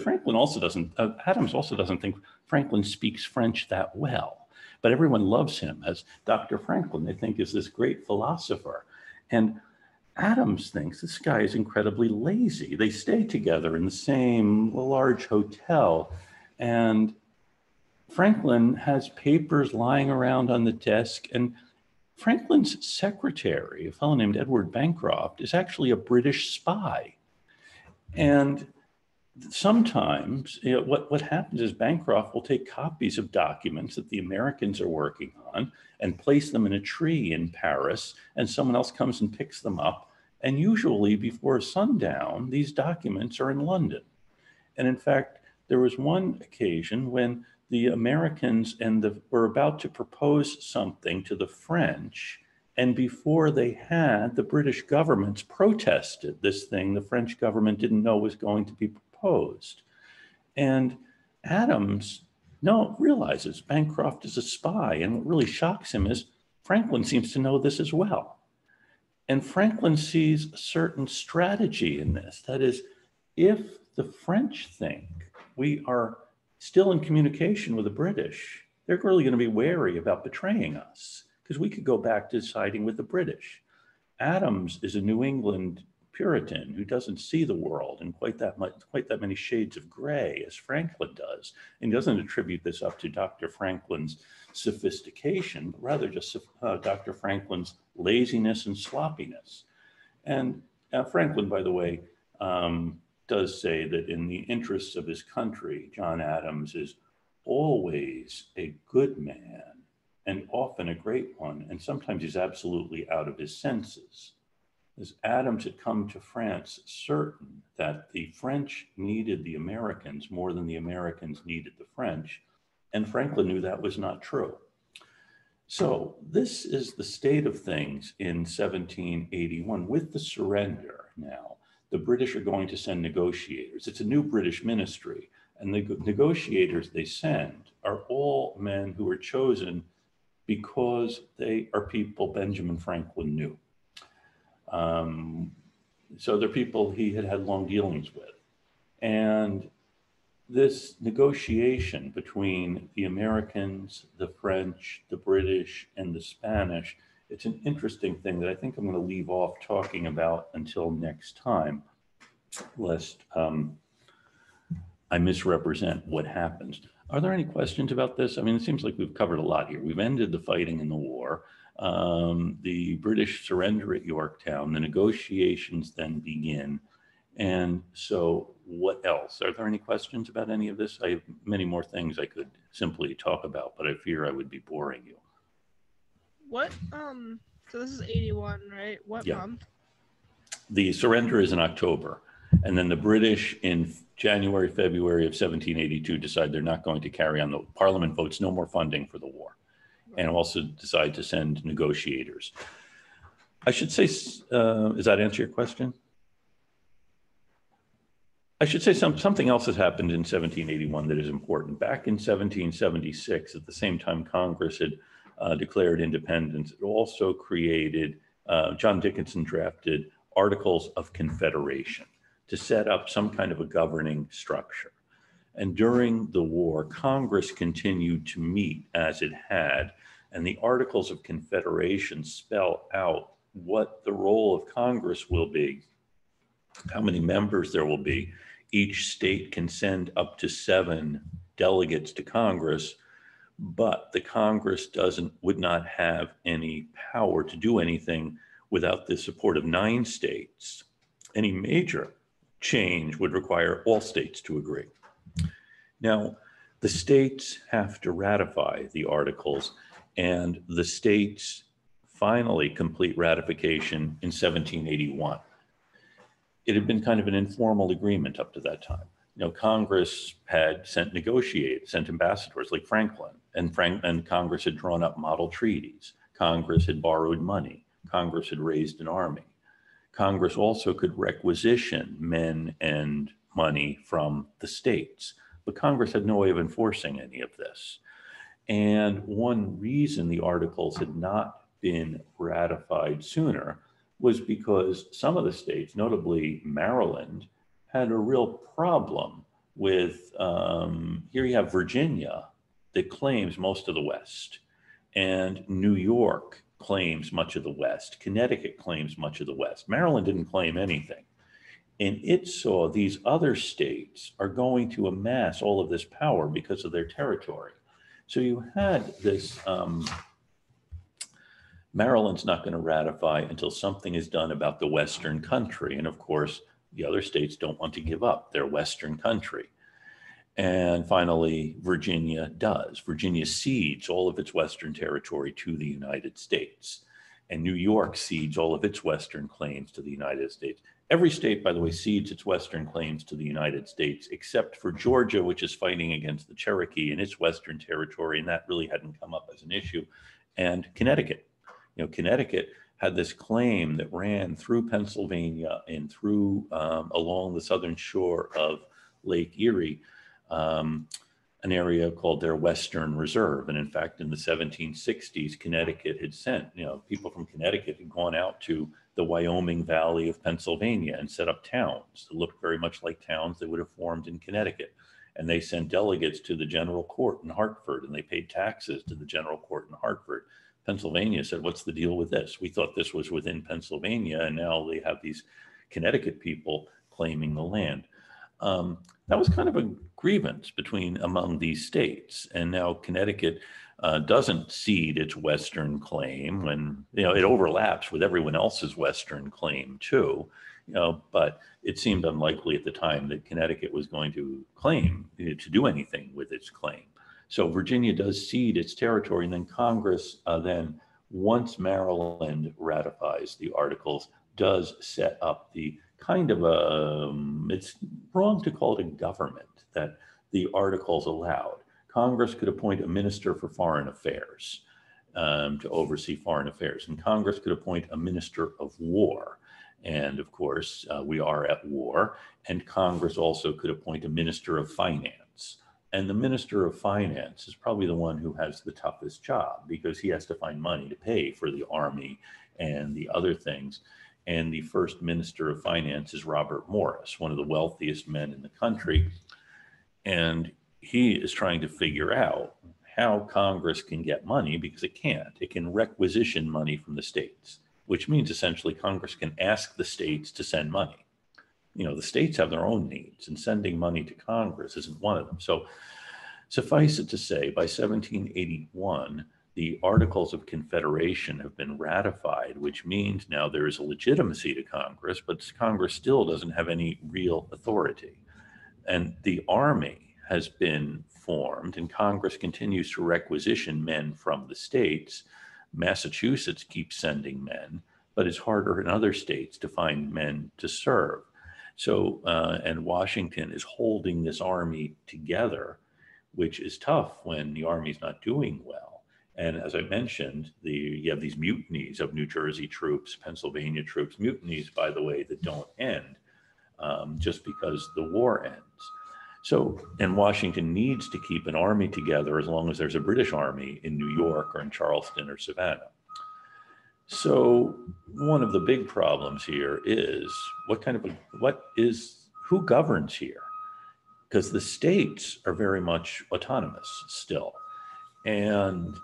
Adams also doesn't think Franklin speaks French that well, but everyone loves him as Dr. Franklin. They think is this great philosopher. And Adams thinks this guy is incredibly lazy. They stay together in the same large hotel, and Franklin has papers lying around on the desk, and Franklin's secretary, a fellow named Edward Bancroft, is actually a British spy. And sometimes what happens is Bancroft will take copies of documents that the Americans are working on and place them in a tree in Paris, and someone else comes and picks them up. And usually before sundown, these documents are in London. And in fact, there was one occasion when the Americans were about to propose something to the French, and before they had, the British governments protested this thing the French government didn't know was going to be proposed. And Adams realizes Bancroft is a spy, and what really shocks him is Franklin seems to know this as well. And Franklin sees a certain strategy in this. That is, if the French think we are still in communication with the British, they're really going to be wary about betraying us, because we could go back to siding with the British. Adams is a New England Puritan who doesn't see the world in quite that many shades of gray as Franklin does, and doesn't attribute this up to Dr. Franklin's sophistication, but rather just Dr. Franklin's laziness and sloppiness. And Franklin, by the way, does say that in the interests of his country, John Adams is always a good man and often a great one, and sometimes he's absolutely out of his senses. As Adams had come to France certain that the French needed the Americans more than the Americans needed the French, and Franklin knew that was not true. So this is the state of things in 1781. With the surrender now, the British are going to send negotiators. It's a new British ministry, and the negotiators they send are all men who are chosen because they are people Benjamin Franklin knew. So they're people he had had long dealings with. And this negotiation between the Americans, the French, the British, and the Spanish, it's an interesting thing that I think I'm going to leave off talking about until next time, lest I misrepresent what happens. Are there any questions about this? I mean, it seems like we've covered a lot here. We've ended the fighting in the war. The British surrender at Yorktown. The negotiations then begin. And so what else? Are there any questions about any of this? I have many more things I could simply talk about, but I fear I would be boring you. What, so this is 81, right? What month? The surrender is in October. And then the British in January, February of 1782 decide they're not going to carry on. The Parliament votes no more funding for the war, and also decide to send negotiators. I should say, does that answer your question? I should say something else has happened in 1781 that is important. Back in 1776, at the same time Congress had declared independence, it also created, John Dickinson drafted Articles of Confederation. to set up some kind of a governing structure. And during the war, Congress continued to meet as it had, and the Articles of Confederation spell out what the role of Congress will be, how many members there will be. Each state can send up to 7 delegates to Congress, but the Congress would not have any power to do anything without the support of 9 states. Any major change would require all states to agree. Now, the states have to ratify the articles, and the states finally complete ratification in 1781. It had been kind of an informal agreement up to that time. Congress had sent ambassadors like Franklin, and Congress had drawn up model treaties. Congress had borrowed money. Congress had raised an army. Congress also could requisition men and money from the states, but Congress had no way of enforcing any of this. And one reason the articles had not been ratified sooner was because some of the states, notably Maryland, had a real problem with, here you have Virginia that claims most of the West, and New York claims much of the West. Connecticut claims much of the West. Maryland didn't claim anything. And it saw these other states are going to amass all of this power because of their territory. So you had this, Maryland's not going to ratify until something is done about the Western country. And of course, the other states don't want to give up their Western country. And finally, Virginia does. Virginia cedes all of its Western territory to the United States. And New York cedes all of its Western claims to the United States. Every state, by the way, cedes its Western claims to the United States, except for Georgia, which is fighting against the Cherokee in its Western territory, and that really hadn't come up as an issue. And Connecticut. Connecticut had this claim that ran through Pennsylvania and through along the southern shore of Lake Erie, an area called their Western Reserve. And in fact, in the 1760s, Connecticut had sent, people from Connecticut had gone out to the Wyoming Valley of Pennsylvania and set up towns that looked very much like towns that would have formed in Connecticut. And they sent delegates to the General Court in Hartford, and they paid taxes to the General Court in Hartford. Pennsylvania said, what's the deal with this? We thought this was within Pennsylvania, and now they have these Connecticut people claiming the land. That was kind of a grievance among these states. And now Connecticut doesn't cede its Western claim when, it overlaps with everyone else's Western claim too, but it seemed unlikely at the time that Connecticut was going to claim to do anything with its claim. So Virginia does cede its territory, and then Congress then, once Maryland ratifies the articles, does set up the kind of it's wrong to call it a government that the articles allowed. Congress could appoint a minister for foreign affairs to oversee foreign affairs, and Congress could appoint a minister of war. And of course, we are at war, and Congress also could appoint a minister of finance. And the minister of finance is probably the one who has the toughest job because he has to find money to pay for the army and the other things. And the first minister of finance is Robert Morris, one of the wealthiest men in the country. And he is trying to figure out how Congress can get money because it can't. It can requisition money from the states, which means essentially Congress can ask the states to send money. The states have their own needs, and sending money to Congress isn't one of them. So suffice it to say, by 1781, the Articles of Confederation have been ratified, which means now there is a legitimacy to Congress, but Congress still doesn't have any real authority. And the Army has been formed, and Congress continues to requisition men from the states. Massachusetts keeps sending men, but it's harder in other states to find men to serve. So, and Washington is holding this army together, which is tough when the army's not doing well. And as I mentioned, you have these mutinies of New Jersey troops, Pennsylvania troops, mutinies, by the way, that don't end just because the war ends. So, and Washington needs to keep an army together as long as there's a British army in New York or in Charleston or Savannah. So one of the big problems here is who governs here? Because the states are very much autonomous still. And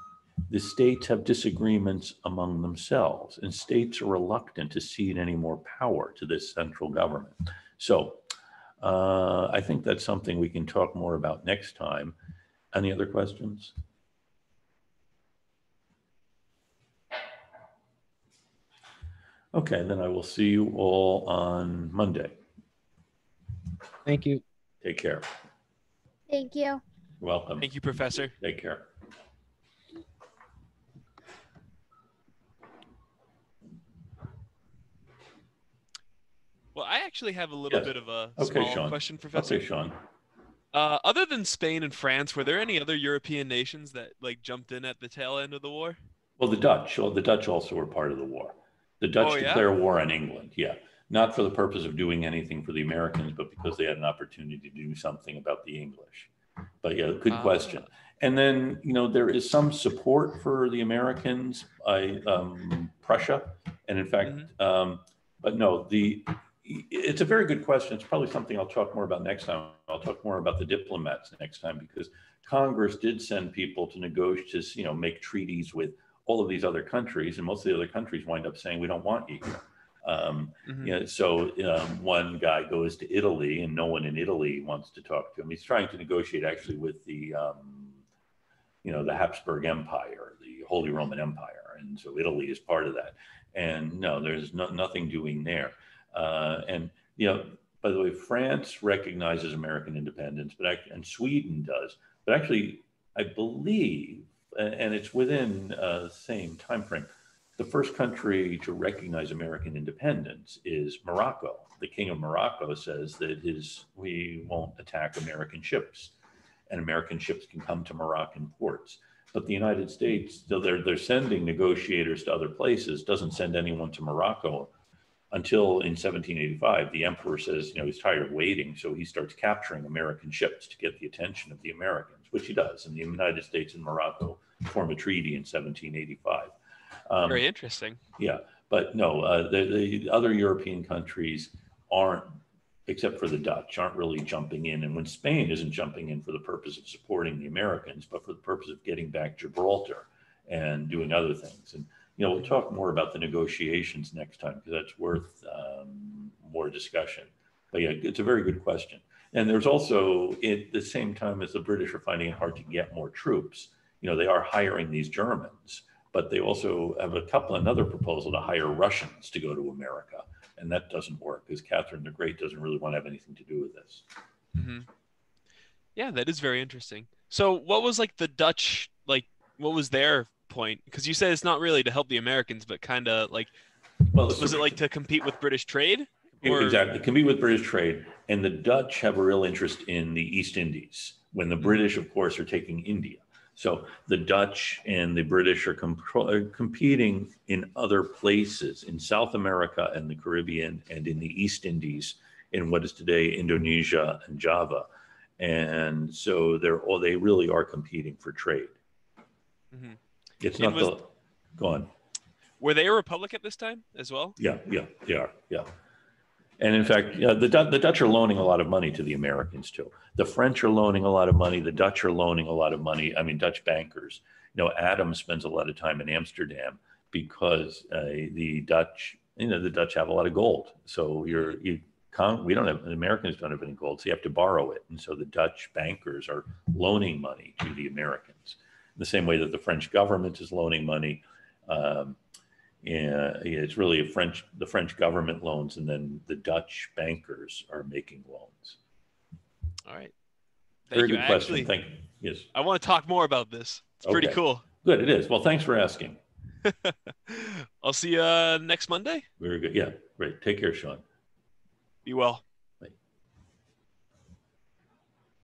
the states have disagreements among themselves, and states are reluctant to cede any more power to this central government. So I think that's something we can talk more about next time. Any other questions? Okay, then I will see you all on Monday. Thank you. Take care. Thank you. Welcome. Thank you, Professor. Take care. Well, I actually have a little Yes. bit of a Okay, small Sean. question, Professor. Okay, Sean. Other than Spain and France, were there any other European nations that like jumped in at the tail end of the war? Well, the Dutch also were part of the war. The Dutch Oh, yeah? declare war on England, yeah. Not for the purpose of doing anything for the Americans, but because they had an opportunity to do something about the English. But yeah, good question. And then, there is some support for the Americans by Prussia. And in fact, but no, it's a very good question. It's probably something I'll talk more about next time. I'll talk more about the diplomats next time, because Congress did send people to negotiate, to make treaties with all of these other countries, and most of the other countries wind up saying, we don't want you here. So one guy goes to Italy, and no one in Italy wants to talk to him. He's trying to negotiate actually with the Habsburg Empire, the Holy Roman Empire, and so Italy is part of that. And no, there's nothing doing there. And by the way, France recognizes American independence, and Sweden does. But actually, I believe, and it's within the same time frame, the first country to recognize American independence is Morocco. The King of Morocco says that we won't attack American ships, and American ships can come to Moroccan ports. But the United States, though they're sending negotiators to other places, doesn't send anyone to Morocco until in 1785. The emperor says, he's tired of waiting, so he starts capturing American ships to get the attention of the Americans, which he does. And the United States and Morocco form a treaty in 1785. Very interesting. Yeah, but no, the other European countries aren't, except for the Dutch, aren't really jumping in. And when Spain isn't jumping in for the purpose of supporting the Americans, but for the purpose of getting back Gibraltar and doing other things. And we'll talk more about the negotiations next time, because that's worth more discussion. But yeah, it's a very good question. And there's also, at the same time as the British are finding it hard to get more troops, they are hiring these Germans, but they also have another proposal to hire Russians to go to America. And that doesn't work, because Catherine the Great doesn't really want to have anything to do with this. Yeah, that is very interesting. So what was the Dutch, what was their point? Because you said it's not really to help the Americans, but kind of was it to compete with British trade? Exactly, compete with British trade. And the Dutch have a real interest in the East Indies, when the British, of course, are taking India. So the Dutch and the British are competing in other places in South America and the Caribbean and in the East Indies, in what is today Indonesia and Java. And so they really are competing for trade. It's not go on. Were they a republic at this time as well? Yeah, they are. Yeah. And in fact, the Dutch are loaning a lot of money to the Americans too. The French are loaning a lot of money. The Dutch are loaning a lot of money. I mean, Dutch bankers. Adams spends a lot of time in Amsterdam because the Dutch have a lot of gold. So the Americans don't have any gold, so you have to borrow it. And so the Dutch bankers are loaning money to the Americans, in the same way that the French government is loaning money. It's really the French government loans, and then the Dutch bankers are making loans. All right. Very good question. Thank you. Yes. I want to talk more about this. It's pretty cool. Good, it is. Well, thanks for asking. I'll see you next Monday. Very good. Yeah, great. Take care, Sean. Be well.